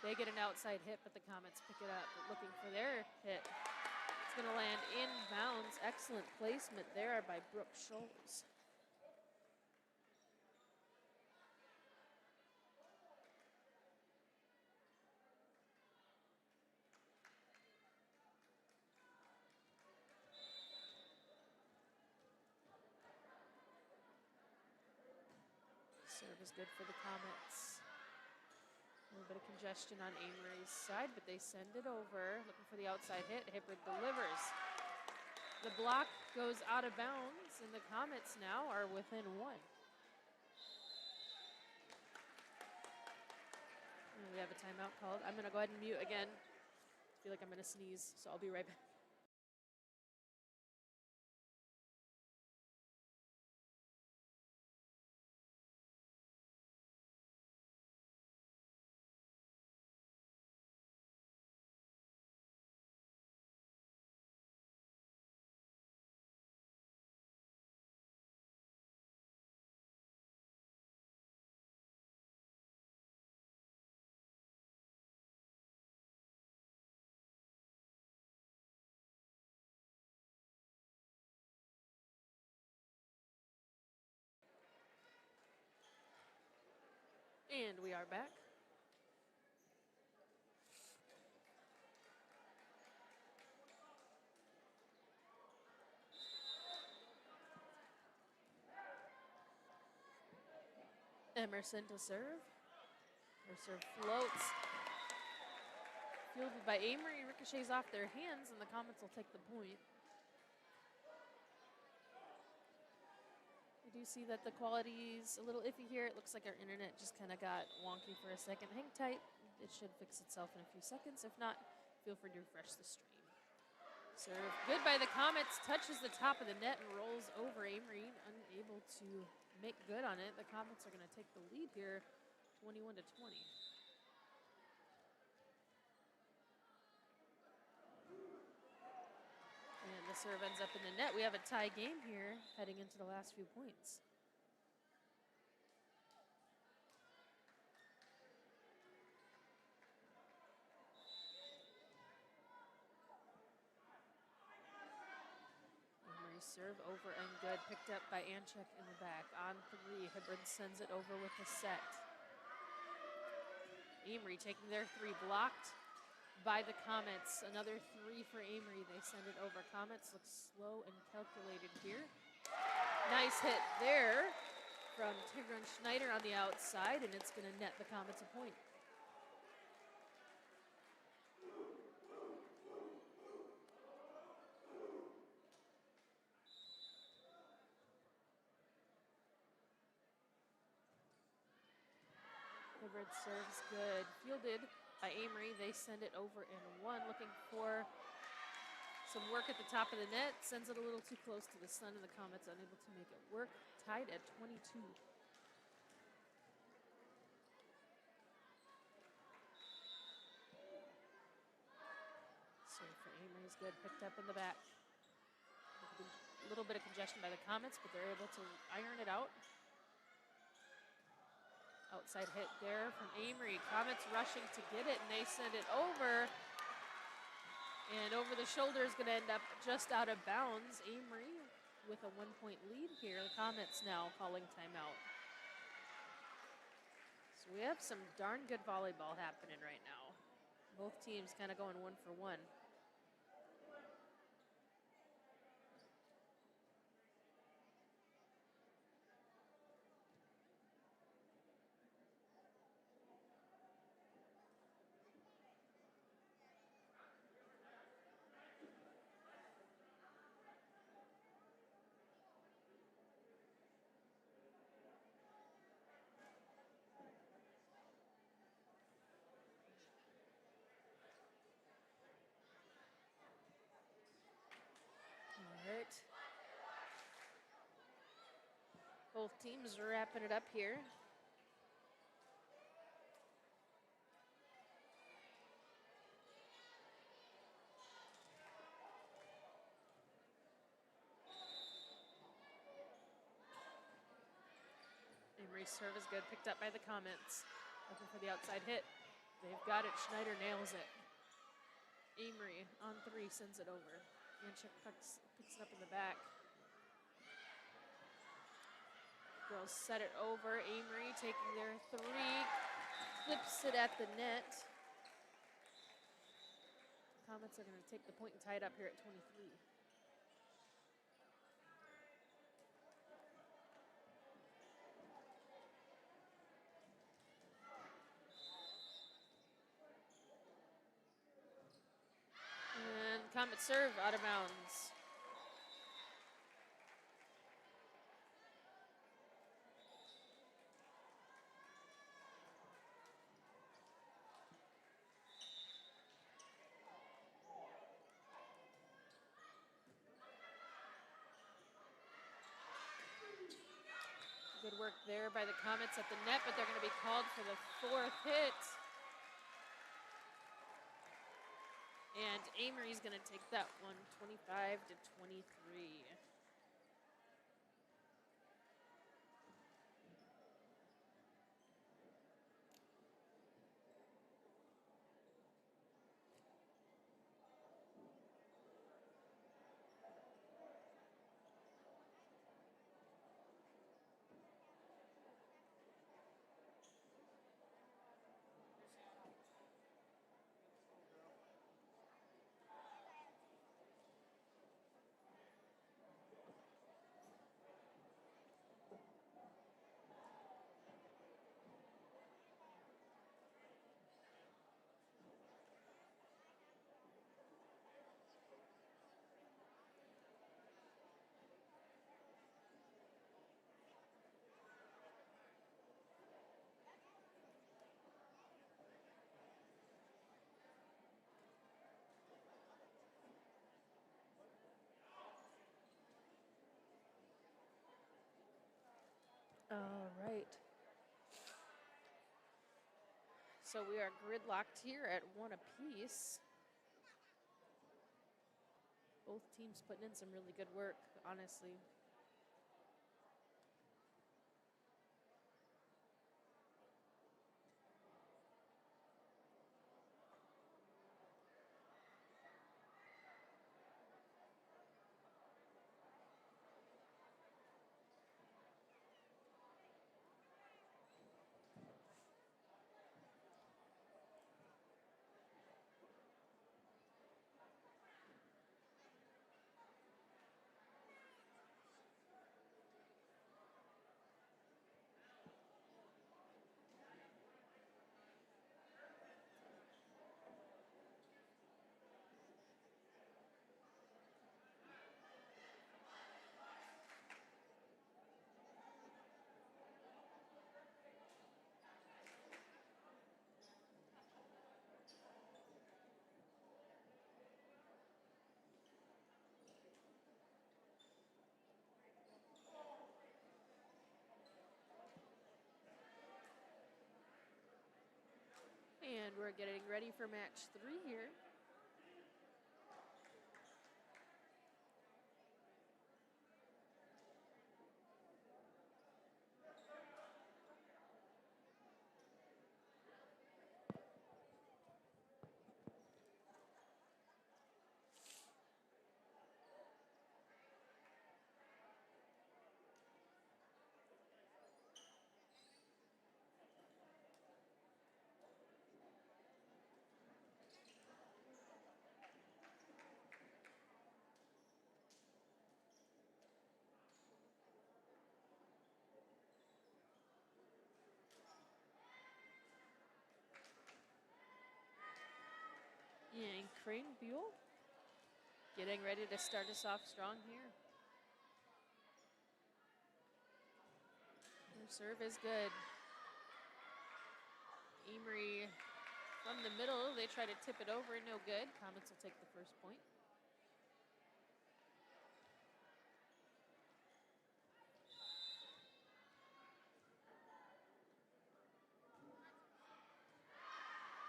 They get an outside hit, but the Comets pick it up. But looking for their hit. It's going to land inbounds. Excellent placement there by Brooke Schultz. Serve is good for the Comets. A little bit of congestion on Amery's side, but they send it over. Looking for the outside hit. Hibbard delivers. The block goes out of bounds, and the Comets now are within 1. And we have a timeout called. I'm going to go ahead and mute again. I feel like I'm going to sneeze, so I'll be right back. And we are back. Emerson to serve. Their serve floats. Fielded by Amery, ricochets off their hands, and the Comets will take the point. I do see that the quality's a little iffy here. It looks like our internet just kind of got wonky for a second. Hang tight. It should fix itself in a few seconds. If not, feel free to refresh the stream. Serve good by the Comets. Touches the top of the net and rolls over Amery, unable to make good on it. The Comets are going to take the lead here, 21-20. And the serve ends up in the net. We have a tie game here heading into the last few points. Amery serve over and good. Picked up by Anchuk in the back. On 3, Hibbard sends it over with a set. Amery taking their 3, blocked by the Comets. Another 3 for Amery. They send it over. Comets look slow and calculated here. Nice hit there from Tigran Schneider on the outside, and it's going to net the Comets a point. Hibbard serves good. Fielded by Amery. They send it over in 1, looking for Some work at the top of the net. Sends it a little too close to the sun, and the Comets unable to make it work. Tied at 22. Serve for Amery is good. Picked up in the back. A little bit of congestion by the Comets, but they're able to iron it out. Outside hit there from Amery. Comets rushing to get it, and they send it over. And over the shoulder is going to end up just out of bounds. Amery with a 1-point lead here. The Comets now calling timeout. So we have some darn good volleyball happening right now. Both teams kind of going 1 for 1. All right. Both teams are wrapping it up here. Amery's serve is good, picked up by the Comets. Looking for the outside hit. They've got it. Schneider nails it. Amery on 3 sends it over. Yanchuk picks it up in the back. Girls set it over. Amery taking their 3. Flips it at the net. Comets are going to take the point and tie it up here at 23. And Comet serve out of bounds. Good work there by the Comets at the net, but they're going to be called for the 4th hit. And Amery's going to take that one, 25 to 23. All right. So we are gridlocked here at 1 apiece. Both teams putting in some really good work, honestly. And we're getting ready for match 3 here. And Crane Buell getting ready to start us off strong here. Her serve is good. Amery from the middle, they try to tip it over, no good. Comets will take the first point.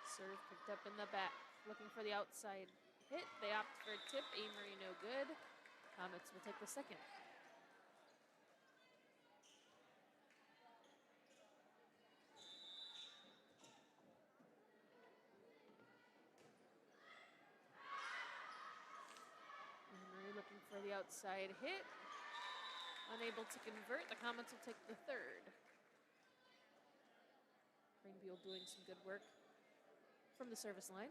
Serve picked up in the back, looking for the outside hit. They opt for a tip. Amery no good. Comets will take the second. Amery looking for the outside hit. Unable to convert. The Comets will take the third. Greenfield doing some good work from the service line.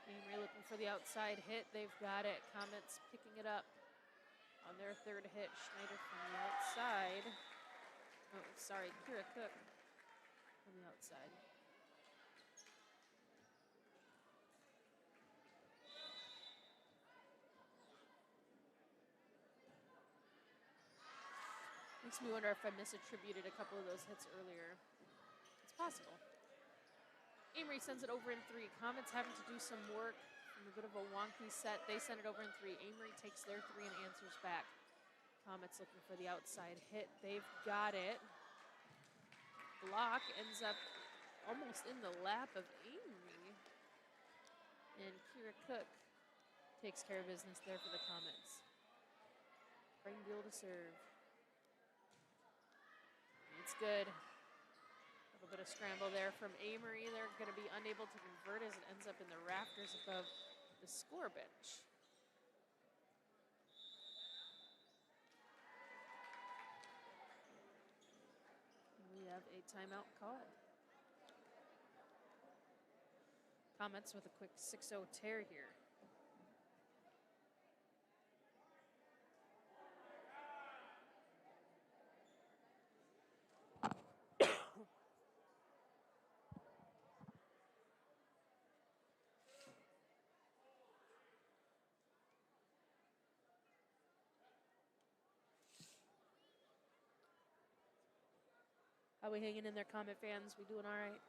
Amery looking for the outside hit. They've got it. Comets picking it up on their third hit. Schneider from the outside. Oh, sorry, Kira Cook from the outside. Makes me wonder if I misattributed a couple of those hits earlier. It's possible. Amery sends it over in 3. Comets having to do some work from a bit of a wonky set. They send it over in 3. Amery takes their 3 and answers back. Comets looking for the outside hit. They've got it. Block ends up almost in the lap of Amery. And Kira Cook takes care of business there for the Comets. Greenfield to serve. It's good. A little bit of scramble there from Amery. They're going to be unable to convert as it ends up in the rafters above the score bench. And we have a timeout call. Comets with a quick 6-0 tear here. How we hanging in there, Comet fans? We doing all right?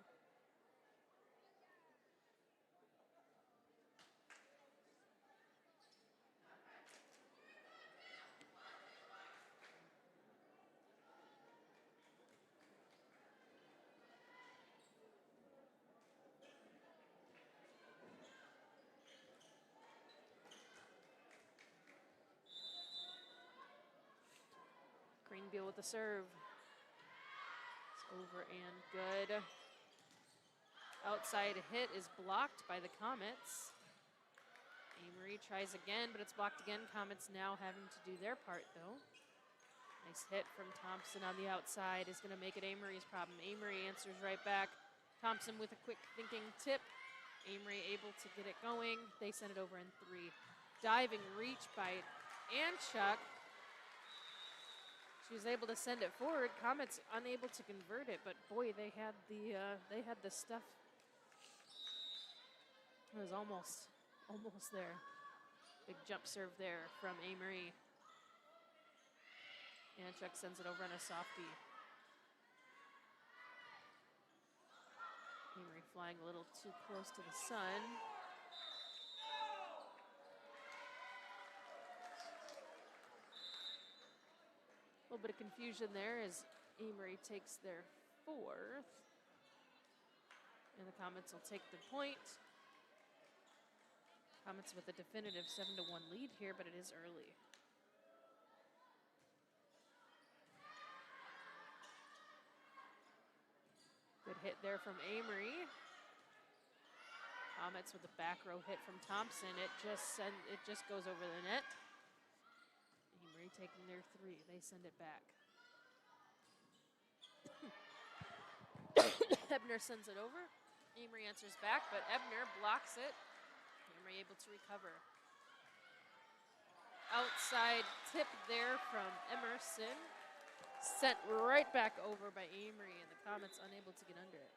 Greenfield with the serve. It's over and good. Outside hit is blocked by the Comets. Amery tries again, but it's blocked again. Comets now having to do their part, though. Nice hit from Thompson on the outside is going to make it Amery's problem. Amery answers right back. Thompson with a quick thinking tip. Amery able to get it going. They send it over in 3. Diving reach by Anchuk. She was able to send it forward. Comets unable to convert it, but boy, they had the stuff. It was almost there. Big jump serve there from Amery. Anchuk sends it over on a softie. Amery flying a little too close to the sun. A little bit of confusion there as Amery takes their fourth. And the Comets will take the point. Comets with a definitive 7-1 lead here, but it is early. Good hit there from Amery. Comets with a back row hit from Thompson. It just goes over the net. Amery taking their three. They send it back. Ebner sends it over. Amery answers back, but Ebner blocks it. Amery able to recover. Outside tip there from Emerson. Sent right back over by Amery, and the Comets unable to get under it.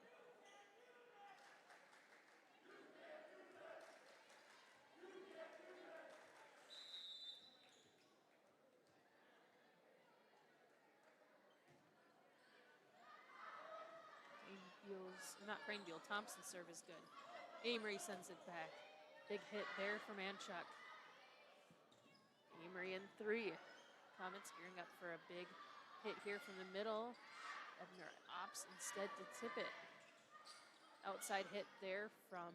Thompson's serve is good. Amery sends it back. Big hit there from Anchuk. Amery in three. Comets gearing up for a big hit here from the middle. Ebner opts instead to tip it. Outside hit there from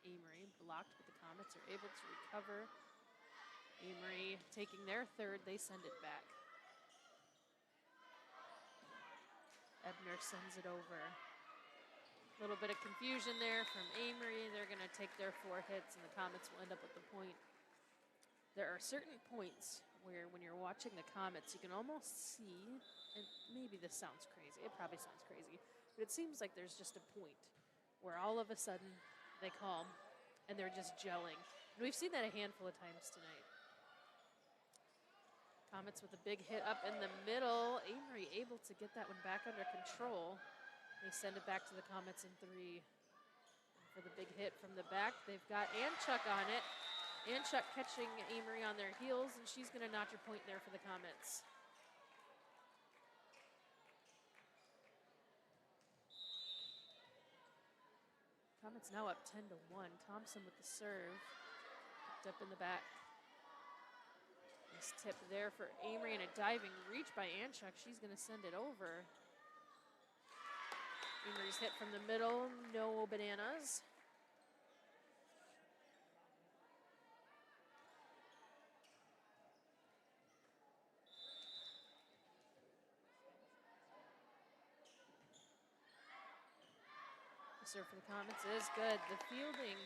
Amery. Blocked, but the Comets are able to recover. Amery taking their third. They send it back. Ebner sends it over. A little bit of confusion there from Amery. They're going to take their four hits, and the Comets will end up with the point. There are certain points where when you're watching the Comets, you can almost see, and maybe this sounds crazy, it probably sounds crazy, but it seems like there's just a point where all of a sudden they calm and they're just gelling. And we've seen that a handful of times tonight. Comets with a big hit up in the middle. Amery able to get that one back under control. They send it back to the Comets in three. And for the big hit from the back, they've got Anchuk on it. Anchuk catching Amery on their heels, and she's going to notch a point there for the Comets. Comets now up 10-1. Thompson with the serve. Picked up in the back. Nice tip there for Amery and a diving reach by Anchuk. She's going to send it over. Amery's hit from the middle, no bananas. The serve for the Comets is good. The fielding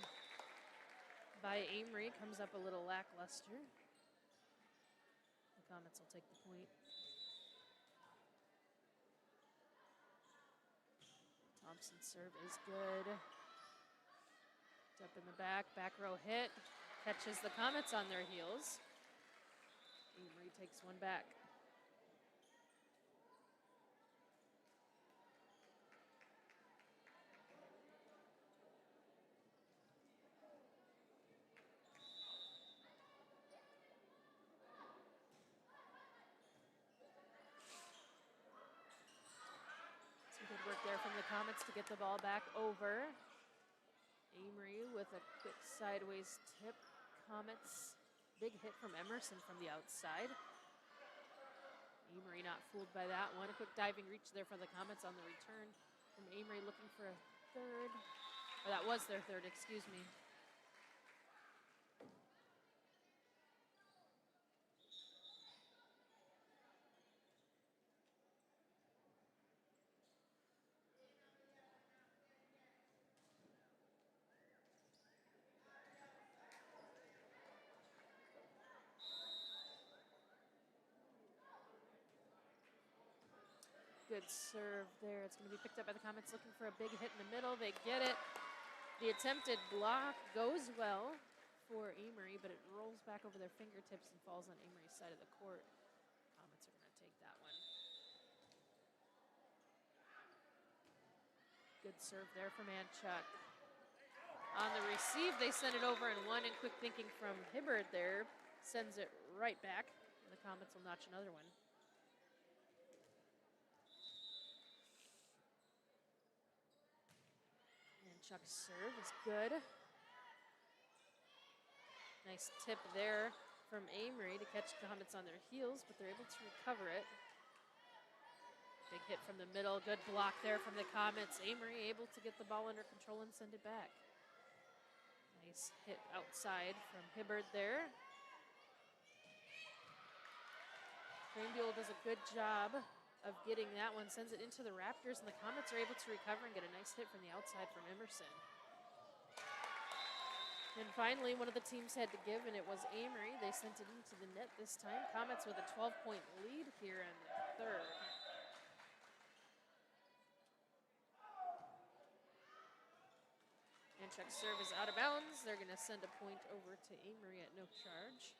by Amery comes up a little lackluster. The Comets will take the point. Thompson's serve is good. Up in the back row hit. Catches the Comets on their heels. Amery takes one back. Some good work there from the Comets to get the ball back over. Amery with a quick sideways tip. Comets, big hit from Emerson from the outside. Amery not fooled by that one. A quick diving reach there for the Comets on the return from Amery looking for a third. Or that was their third, excuse me. Good serve there. It's going to be picked up by the Comets looking for a big hit in the middle. They get it. The attempted block goes well for Amery, but it rolls back over their fingertips and falls on Amery's side of the court. Comets are going to take that one. Good serve there from Anchuk. On the receive, they send it over and one, and quick thinking from Hibbard there sends it right back. And the Comets will notch another one. Chuck's serve is good. Nice tip there from Amery to catch the Comets on their heels, but they're able to recover it. Big hit from the middle. Good block there from the Comets. Amery able to get the ball under control and send it back. Nice hit outside from Hibbard there. Greenbuell does a good job of getting that one, sends it into the Raptors, and the Comets are able to recover and get a nice hit from the outside from Emerson. And finally, one of the teams had to give, and it was Amery. They sent it into the net this time. Comets with a 12-point lead here in the third. Anchuk's serve is out of bounds. They're going to send a point over to Amery at no charge.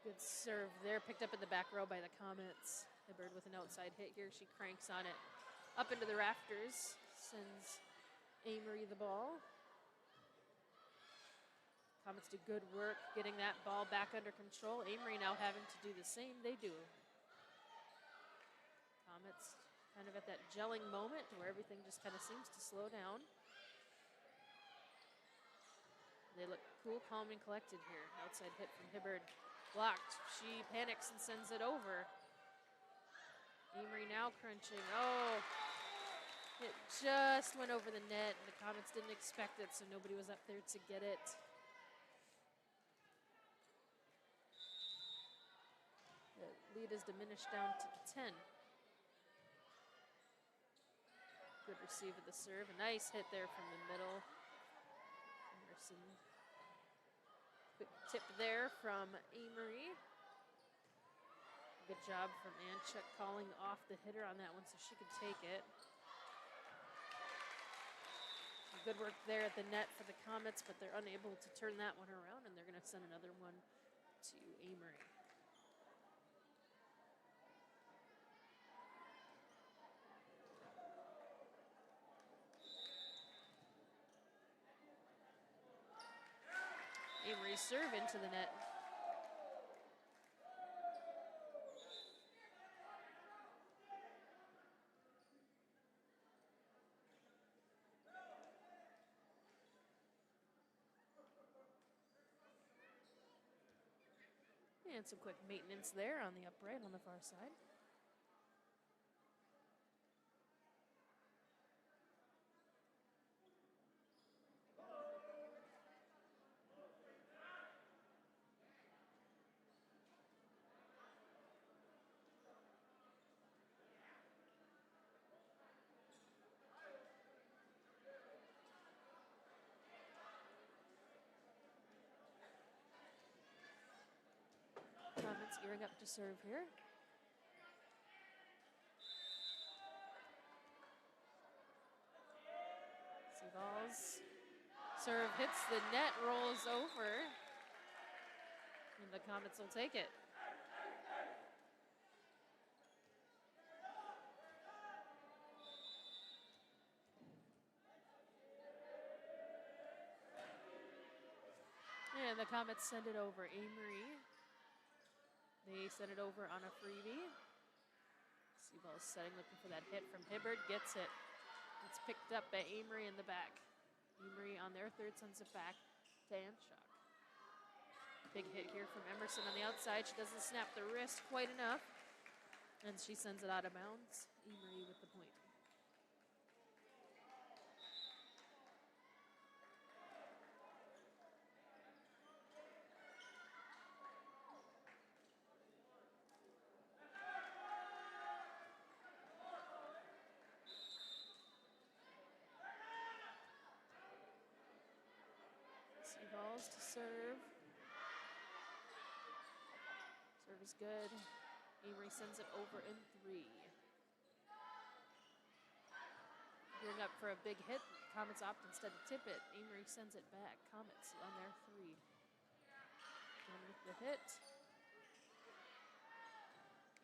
Good serve there, picked up in the back row by the Comets. Hibbard with an outside hit here. She cranks on it up into the rafters, sends Amery the ball. Comets do good work getting that ball back under control. Amery now having to do the same. They do. Comets kind of at that gelling moment where everything just kind of seems to slow down. They look cool, calm, and collected here. Outside hit from Hibbard. Blocked. She panics and sends it over. Amery now crunching. Oh, it just went over the net, and the Comets didn't expect it, so nobody was up there to get it. The lead is diminished down to 10. Good receive of the serve. A nice hit there from the middle. Emerson. Quick tip there from Amery. Good job from Anchuk calling off the hitter on that one so she could take it. Good work there at the net for the Comets, but they're unable to turn that one around, and they're going to send another one to Amery. Amery serve into the net. And some quick maintenance there on the upright on the far side. Comets gearing up to serve here. Seaballs. Serve hits the net, rolls over, and the Comets will take it. And the Comets send it over. Amery. They send it over on a freebie. Seaball's setting, looking for that hit from Hibbard. Gets it. It's picked up by Amery in the back. Amery on their third sends it back to Anchuk. Big hit here from Emerson on the outside. She doesn't snap the wrist quite enough. And she sends it out of bounds. Amery with the point. Seaballs to serve. Serve is good. Amery sends it over in 3. Gearing up for a big hit. Comets opt instead to tip it. Amery sends it back. Comets on their 3. And with the hit.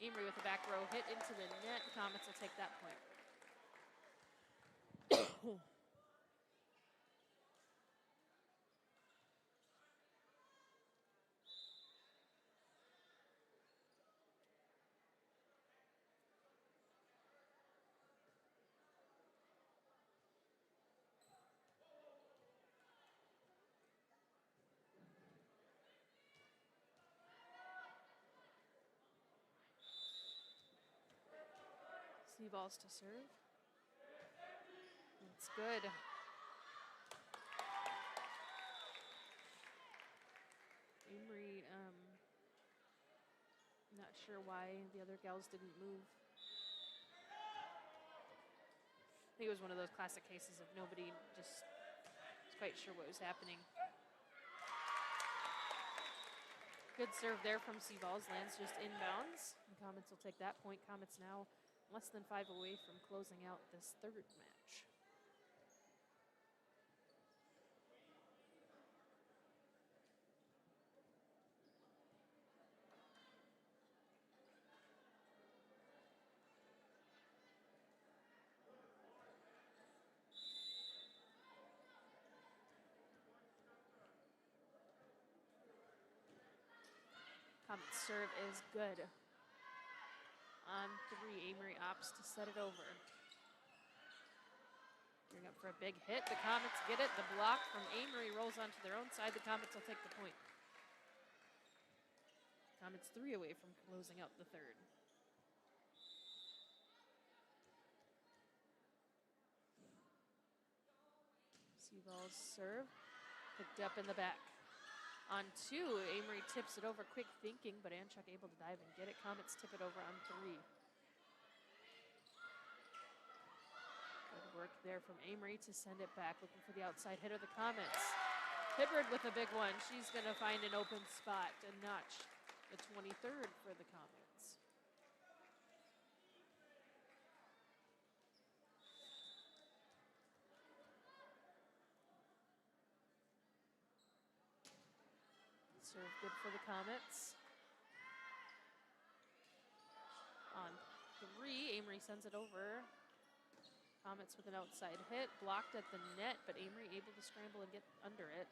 Amery with the back row hit into the net. Comets will take that point. Seaballs to serve. It's good. Amery, not sure why the other gals didn't move. I think it was one of those classic cases of nobody just was quite sure what was happening. Good serve there from Seaballs, lands just inbounds. The Comets will take that point. Comets now less than 5 away from closing out this third match. Comets serve is good. On 3, Amery opts to set it over. Gearing up for a big hit. The Comets get it. The block from Amery rolls onto their own side. The Comets will take the point. Comets 3 away from closing out the third. Seaballs serve. Picked up in the back. On 2, Amery tips it over, quick thinking, but Anchuk able to dive and get it. Comets tip it over on 3. Good work there from Amery to send it back, looking for the outside hitter, the Comets. Hibbard with a big one. She's going to find an open spot and notch the 23rd for the Comets. Serve good for the Comets. On 3, Amery sends it over. Comets with an outside hit, blocked at the net, but Amery able to scramble and get under it.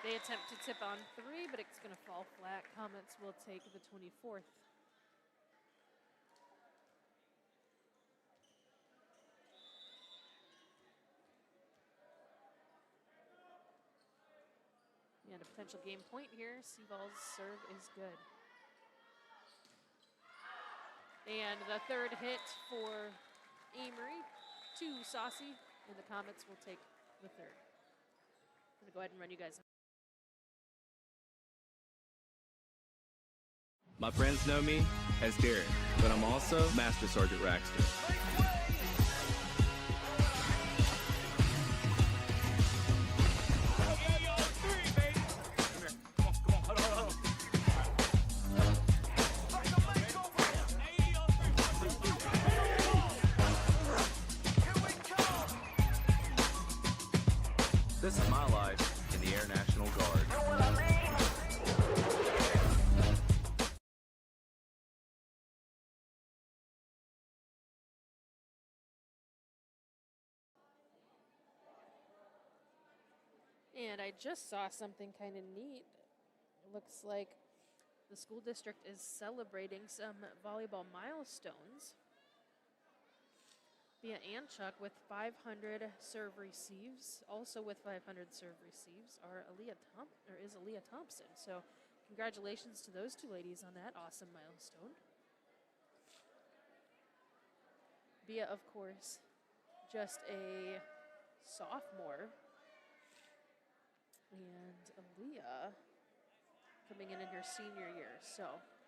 They attempt to tip on 3, but it's going to fall flat. Comets will take the 24th. And a potential game point here. Seaballs' serve is good. And the third hit for Amery to Saucy, and the Comets will take the third. I'm going to go ahead and run you guys. My friends know me as Derek, but I'm also Master Sergeant Raxter. This is my life in the Air National Guard. And I just saw something kind of neat. It looks like the school district is celebrating some volleyball milestones. Via Anchuk with 500 serve receives. Also with 500 serve receives is Aaliyah Thompson. So congratulations to those two ladies on that awesome milestone. Bia, of course, just a sophomore. And Aaliyah coming in her senior year. So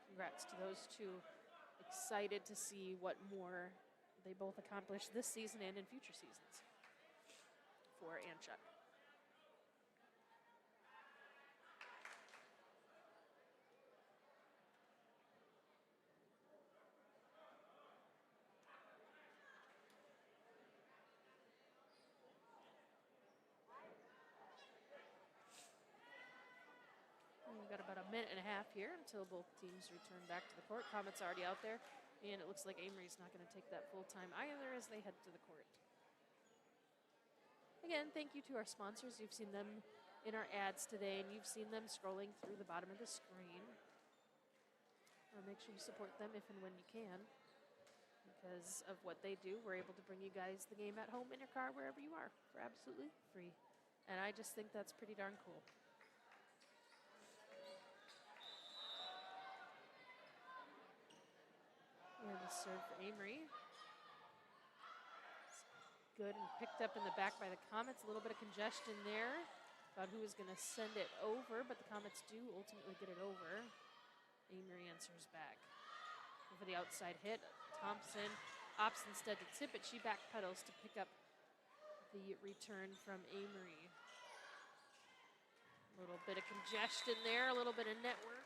congrats to those two. Excited to see what more they both accomplish this season and in future seasons for Anchuk. We've got about a minute and a half here until both teams return back to the court. Comets already out there. And it looks like Amery's not going to take that full time either as they head to the court. Again, thank you to our sponsors. You've seen them in our ads today, and you've seen them scrolling through the bottom of the screen. Make sure you support them if and when you can. Because of what they do, we're able to bring you guys the game at home, in your car, wherever you are, for absolutely free. And I just think that's pretty darn cool. And the serve for Amery. good and picked up in the back by the Comets. A little bit of congestion there about who is going to send it over, but the Comets do ultimately get it over. Amery answers back. And for the outside hit, Thompson opts instead to tip it. She backpedals to pick up the return from Amery. A little bit of congestion there, a little bit of network.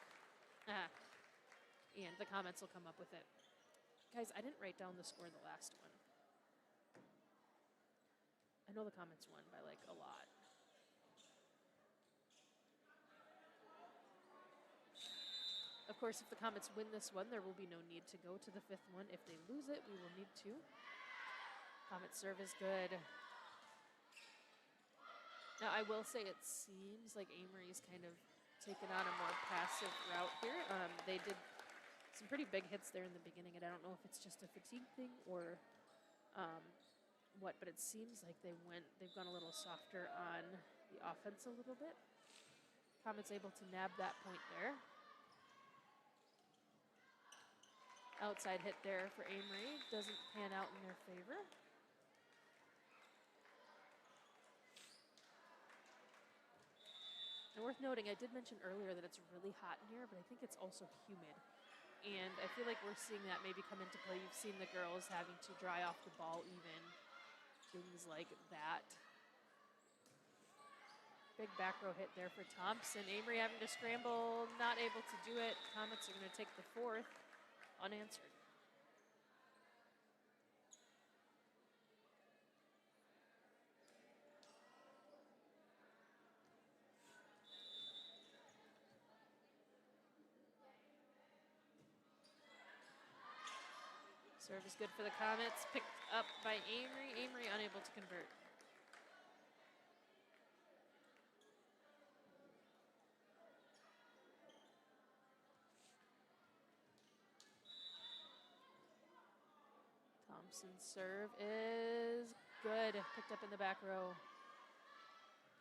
And the Comets will come up with it. Guys, I didn't write down the score of the last one. I know the Comets won by like a lot. Of course, if the Comets win this one, there will be no need to go to the fifth one. If they lose it, we will need to. Comet serve is good. Now, I will say it seems like Amery's kind of taken on a more passive route here. They did some pretty big hits there in the beginning, and I don't know if it's just a fatigue thing or what, but it seems like they've gone a little softer on the offense a little bit. Comets able to nab that point there. Outside hit there for Amery. Doesn't pan out in their favor. And worth noting, I did mention earlier that it's really hot in here, but I think it's also humid. And I feel like we're seeing that maybe come into play. You've seen the girls having to dry off the ball even. Things like that. Big back row hit there for Thompson. Amery having to scramble, not able to do it. Comets are going to take the fourth, unanswered. Serve is good for the Comets. Picked up by Amery. Amery unable to convert. Thompson's serve is good. Picked up in the back row.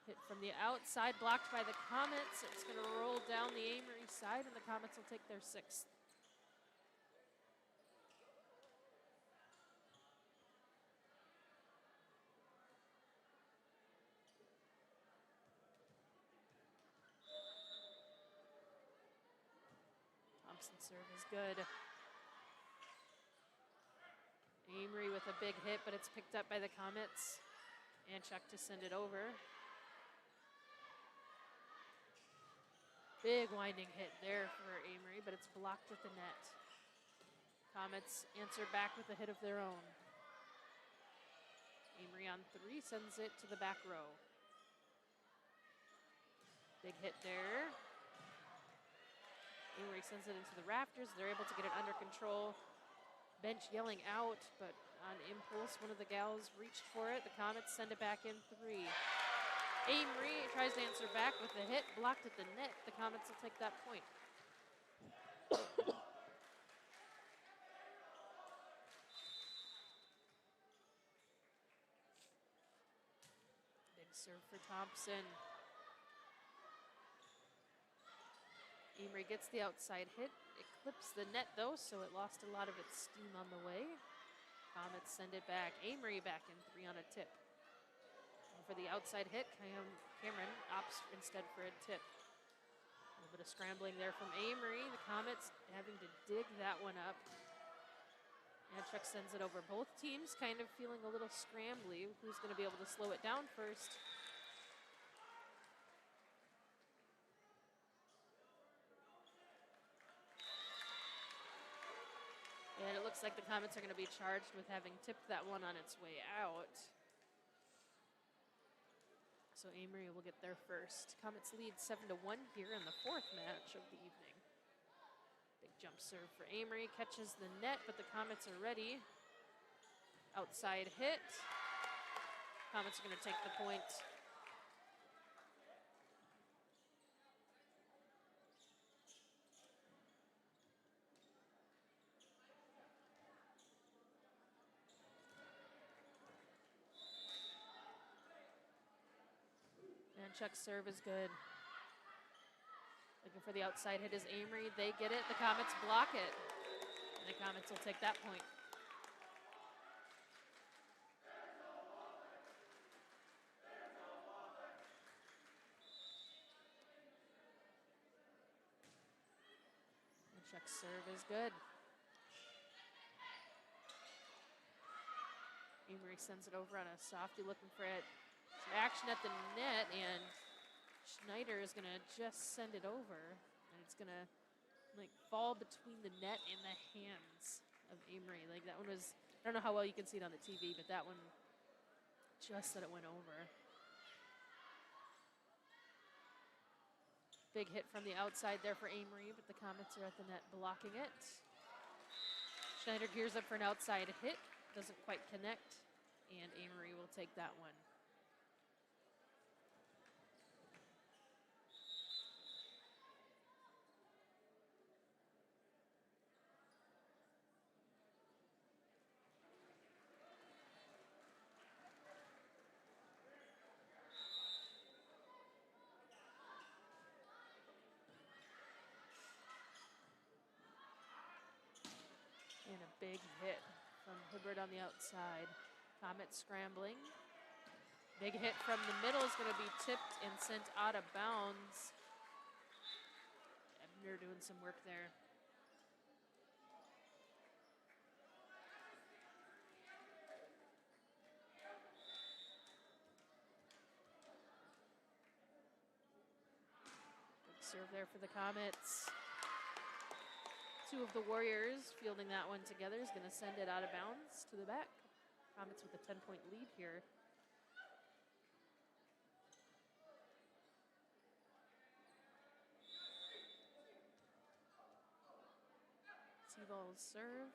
Hit from the outside, blocked by the Comets. It's going to roll down the Amery side, and the Comets will take their sixth. Thompson's serve is good. Amery with a big hit, but it's picked up by the Comets. And Chuck to send it over. Big winding hit there for Amery, but it's blocked at the net. Comets answer back with a hit of their own. Amery on three, sends it to the back row. Big hit there. Amery sends it into the rafters. They're able to get it under control. Bench yelling out, but on impulse, one of the gals reached for it. The Comets send it back in three. Amery tries to answer back with a hit, blocked at the net. The Comets will take that point. Big serve for Thompson. Amery gets the outside hit. It clips the net though, so it lost a lot of its steam on the way. Comets send it back. Amery back in three on a tip. And for the outside hit, Cameron opts instead for a tip. A little bit of scrambling there from Amery. The Comets having to dig that one up. And Chuck sends it over. Both teams kind of feeling a little scrambly. Who's going to be able to slow it down first? And it looks like the Comets are going to be charged with having tipped that one on its way out. So Amery will get there first. Comets lead 7-1 here in the fourth match of the evening. Big jump serve for Amery, catches the net, but the Comets are ready. Outside hit. Comets are going to take the point. And Chuck's serve is good. Looking for the outside hit is Amery. They get it. The Comets block it. And the Comets will take that point. Serve is good. Amery sends it over on a softie, looking for it. Some action at the net, and Schneider is going to just send it over, and it's going to like fall between the net and the hands of Amery. Like that one was, I don't know how well you can see it on the TV, but that one just said it went over. Big hit from the outside there for Amery, but the Comets are at the net blocking it. Schneider gears up for an outside hit, doesn't quite connect, and Amery will take that one. And a big hit from Hibbert on the outside. Comets scrambling. Big hit from the middle is going to be tipped and sent out of bounds. Ebner doing some work there. Big serve there for the Comets. Two of the Warriors fielding that one together is going to send it out of bounds to the back. Comets with a 10-point lead here. T-ball's serve.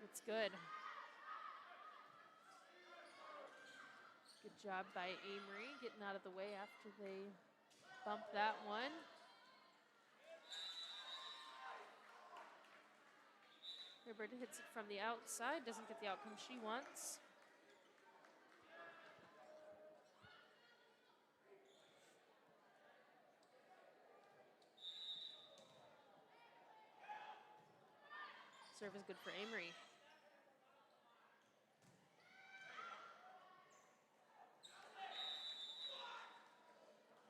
It's good. Good job by Amery getting out of the way after they bumped that one. Hibbert hits it from the outside, doesn't get the outcome she wants. Serve is good for Amery.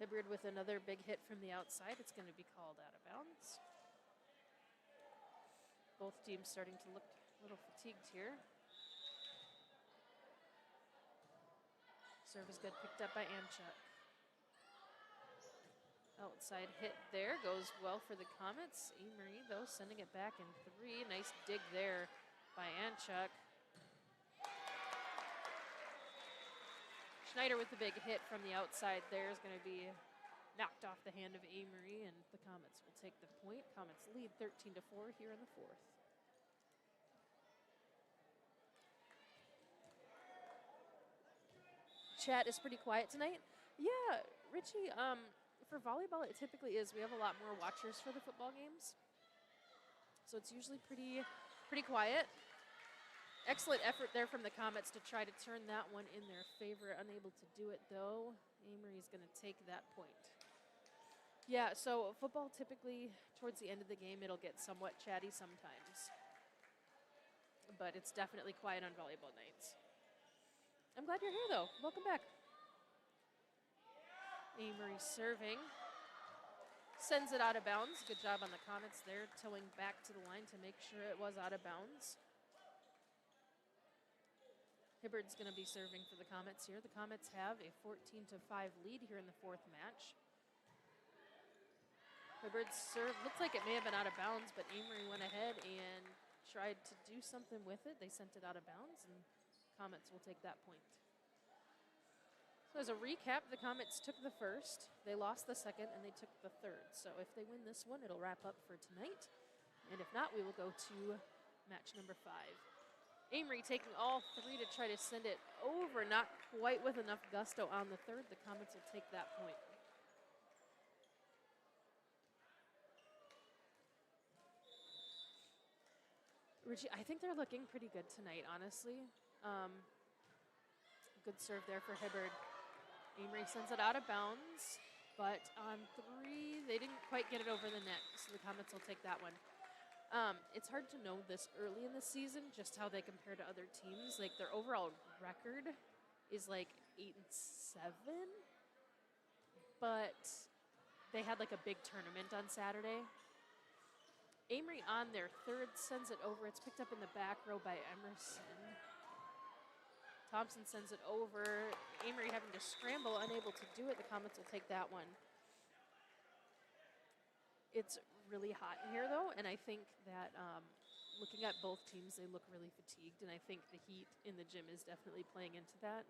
Hibbert with another big hit from the outside. It's going to be called out of bounds. Both teams starting to look a little fatigued here. Serve is good, picked up by Anchuk. Outside hit there, goes well for the Comets. Amery, though, sending it back in 3. Nice dig there by Anchuk. Schneider with the big hit from the outside there is going to be knocked off the hand of Amery, and the Comets will take the point. Comets lead 13-4 here in the 4th. Chat is pretty quiet tonight. Yeah, Richie, for volleyball, it typically is. We have a lot more watchers for the football games. So it's usually pretty quiet. Excellent effort there from the Comets to try to turn that one in their favor. Unable to do it, though. Amery is going to take that point. Yeah, so football typically, towards the end of the game, it'll get somewhat chatty sometimes. But it's definitely quiet on volleyball nights. I'm glad you're here, though. Welcome back. Amery serving. Sends it out of bounds. Good job on the Comets there, towing back to the line to make sure it was out of bounds. Hibbert's going to be serving for the Comets here. The Comets have a 14-5 lead here in the 4th match. Hibbert's serve looked like it may have been out of bounds, but Amery went ahead and tried to do something with it. They sent it out of bounds, and Comets will take that point. So as a recap, the Comets took the first, they lost the second, and they took the third. So if they win this one, it'll wrap up for tonight. And if not, we will go to match number 5. Amery taking all 3 to try to send it over, not quite with enough gusto on the third. The Comets will take that point. Richie, I think they're looking pretty good tonight, honestly. Good serve there for Hibbert. Amery sends it out of bounds, but on 3, they didn't quite get it over the net, so the Comets will take that one. It's hard to know this early in the season just how they compare to other teams. Like, their overall record is like 8-7, but they had like a big tournament on Saturday. Amery on their third sends it over. It's picked up in the back row by Emerson. Thompson sends it over. Amery having to scramble, unable to do it. The Comets will take that one. It's really hot in here, though, and I think that looking at both teams, they look really fatigued, and I think the heat in the gym is definitely playing into that.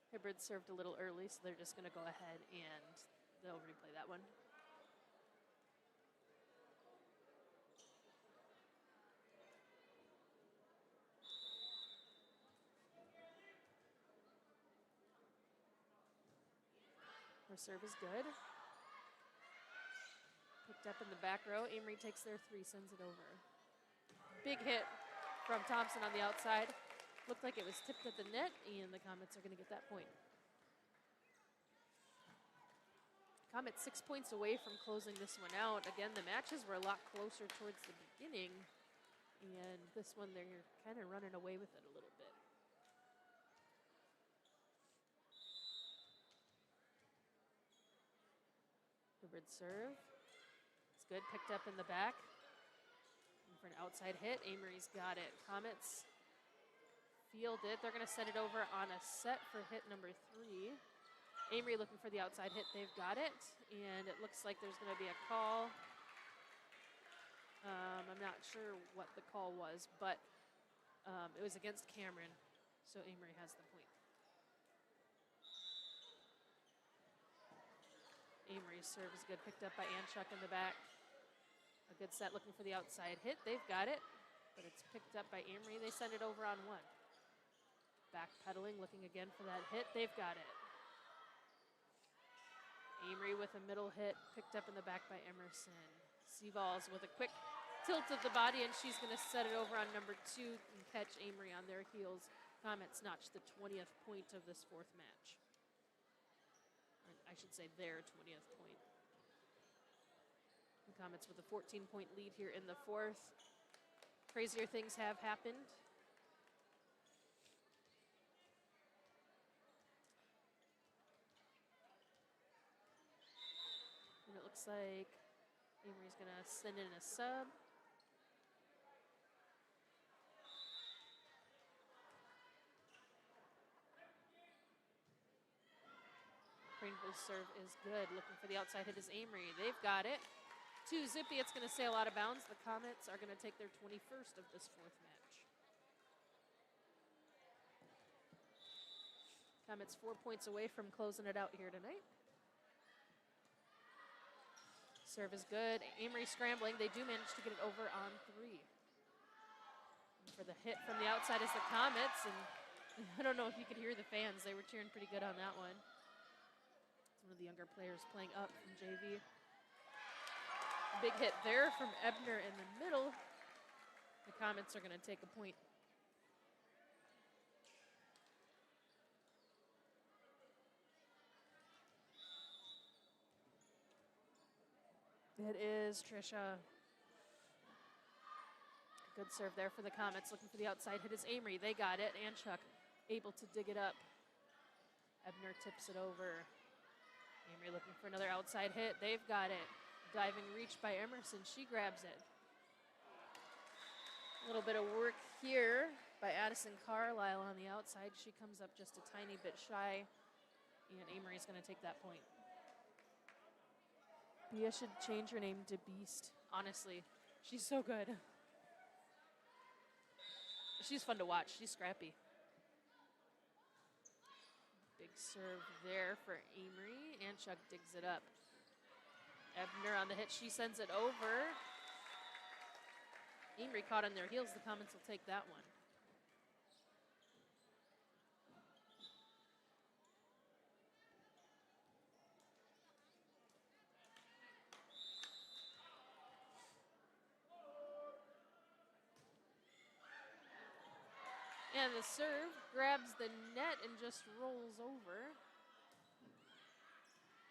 Hibbard served a little early, so they're just going to go ahead and they'll replay that one. Her serve is good. Picked up in the back row. Amery takes their three, sends it over. Big hit from Thompson on the outside. Looked like it was tipped at the net, and the Comets are going to get that point. Comets 6 points away from closing this one out. Again, the matches were a lot closer towards the beginning, and this one they're kind of running away with it a little bit. Hibbard serve. It's good, picked up in the back. And for an outside hit, Amery's got it. Comets field it. They're going to send it over on a set for hit number 3. Amery looking for the outside hit. They've got it. And it looks like there's going to be a call. I'm not sure what the call was, but it was against Cameron. So Amery has the point. Amery's serve is good. Picked up by Anchuk in the back. A good set looking for the outside hit. They've got it, but it's picked up by Amery. They send it over on 1. Backpedaling, looking again for that hit. They've got it. Amery with a middle hit, picked up in the back by Emerson. Seavalls with a quick tilt of the body, and she's going to set it over on number 2 and catch Amery on their heels. Comets notch the 20th point of this 4th match. Or I should say their 20th point. The Comets with a 14-point lead here in the 4th. Crazier things have happened. And it looks like Amery's going to send in a sub. Craneville's serve is good. Looking for the outside hit is Amery. They've got it. Too zippy, it's going to sail out of bounds. The Comets are going to take their 21st of this 4th match. Comets 4 points away from closing it out here tonight. Serve is good. Amery scrambling. They do manage to get it over on 3. And for the hit from the outside is the Comets, and I don't know if you could hear the fans. They were cheering pretty good on that one. It's one of the younger players playing up from JV. Big hit there from Ebner in the middle. The Comets are going to take a point. It is Trisha. Good serve there for the Comets. Looking for the outside hit is Amery. They got it. Anchuk able to dig it up. Ebner tips it over. Amery looking for another outside hit. They've got it. Diving reach by Emerson. She grabs it. A little bit of work here by Addison Carlisle on the outside. She comes up just a tiny bit shy, and Amery's going to take that point. Bia should change her name to Beast. Honestly, she's so good. She's fun to watch. She's scrappy. Big serve there for Amery. Anchuk digs it up. Ebner on the hit. She sends it over. Amery caught on their heels. The Comets will take that one. And the serve grabs the net and just rolls over.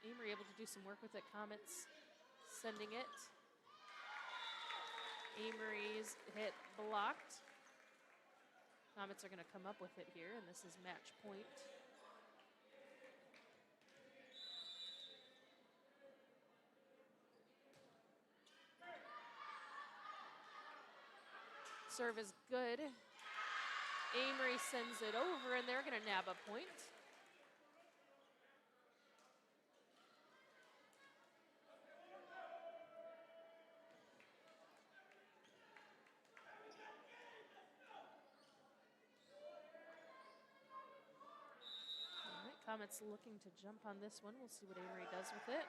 Amery able to do some work with it. Comets sending it. Amery's hit blocked. Comets are going to come up with it here, and this is match point. serve is good. Amery sends it over, and they're going to nab a point. Comets looking to jump on this one. We'll see what Amery does with it.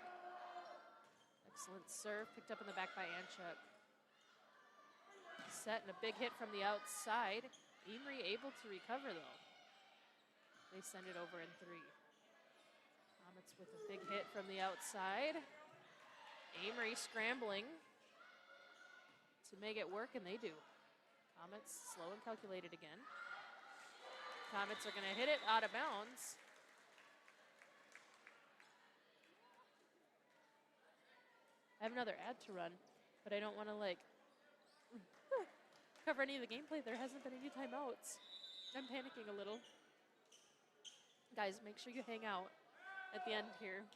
Excellent serve, picked up in the back by Anchuk. Set and a big hit from the outside. Amery able to recover though. They send it over in 3. Comets with a big hit from the outside. Amery scrambling to make it work, and they do. Comets slow and calculated again. Comets are gonna hit it out of bounds. I have another ad to run, but I don't want to cover any of the gameplay. There hasn't been any timeouts. I'm panicking a little. Guys, make sure you hang out at the end here.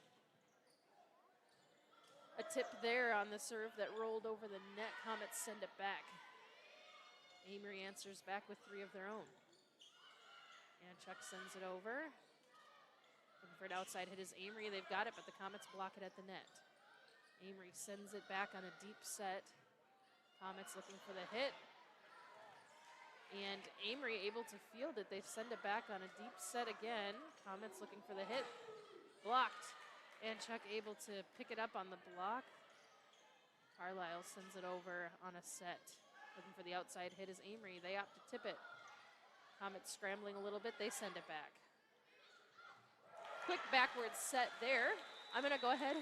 A tip there on the serve that rolled over the net. Comets send it back. Amery answers back with 3 of their own. Anchuk sends it over. Looking for an outside hit is Amery. They've got it, but the Comets block it at the net. Amery sends it back on a deep set. Comets looking for the hit. And Amery able to field it. They send it back on a deep set again. Comets looking for the hit. Blocked. Anchuk able to pick it up on the block. Carlisle sends it over on a set. Looking for the outside hit is Amery. They opt to tip it. Comets scrambling a little bit. They send it back. Quick backwards set there. I'm going to go ahead.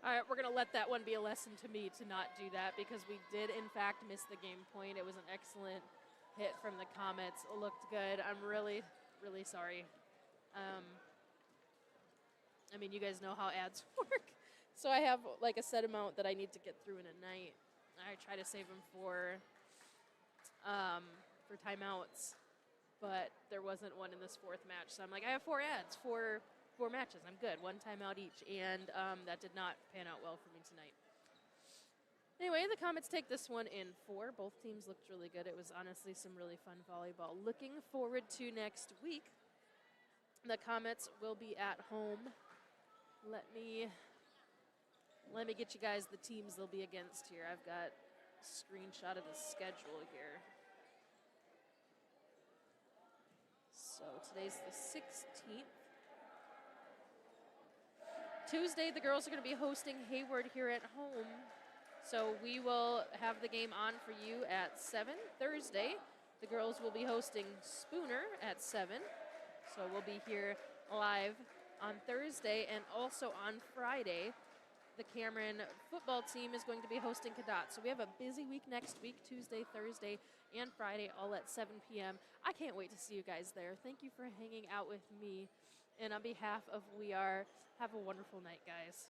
All right, we're going to let that one be a lesson to me to not do that, because we did, in fact, miss the game point. It was an excellent hit from the Comets. It looked good. I'm really, really sorry. I mean, you guys know how ads work. So I have like a set amount that I need to get through in a night. I try to save them for timeouts, but there wasn't one in this 4th match. So I'm like, I have 4 ads, 4 matches. I'm good. 1 timeout each, and that did not pan out well for me tonight. Anyway, the Comets take this one in 4. Both teams looked really good. It was honestly some really fun volleyball. Looking forward to next week. The Comets will be at home. Let me get you guys the teams they'll be against here. I've got a screenshot of the schedule here. So today's the 16th. Tuesday, the girls are going to be hosting Hayward here at home. So we will have the game on for you at 7. Thursday, the girls will be hosting Spooner at 7. So we'll be here live on Thursday, and also on Friday, the Cameron football team is going to be hosting Cadott. So we have a busy week next week, Tuesday, Thursday, and Friday, all at 7 p.m. I can't wait to see you guys there. Thank you for hanging out with me. And on behalf of We Are, have a wonderful night, guys.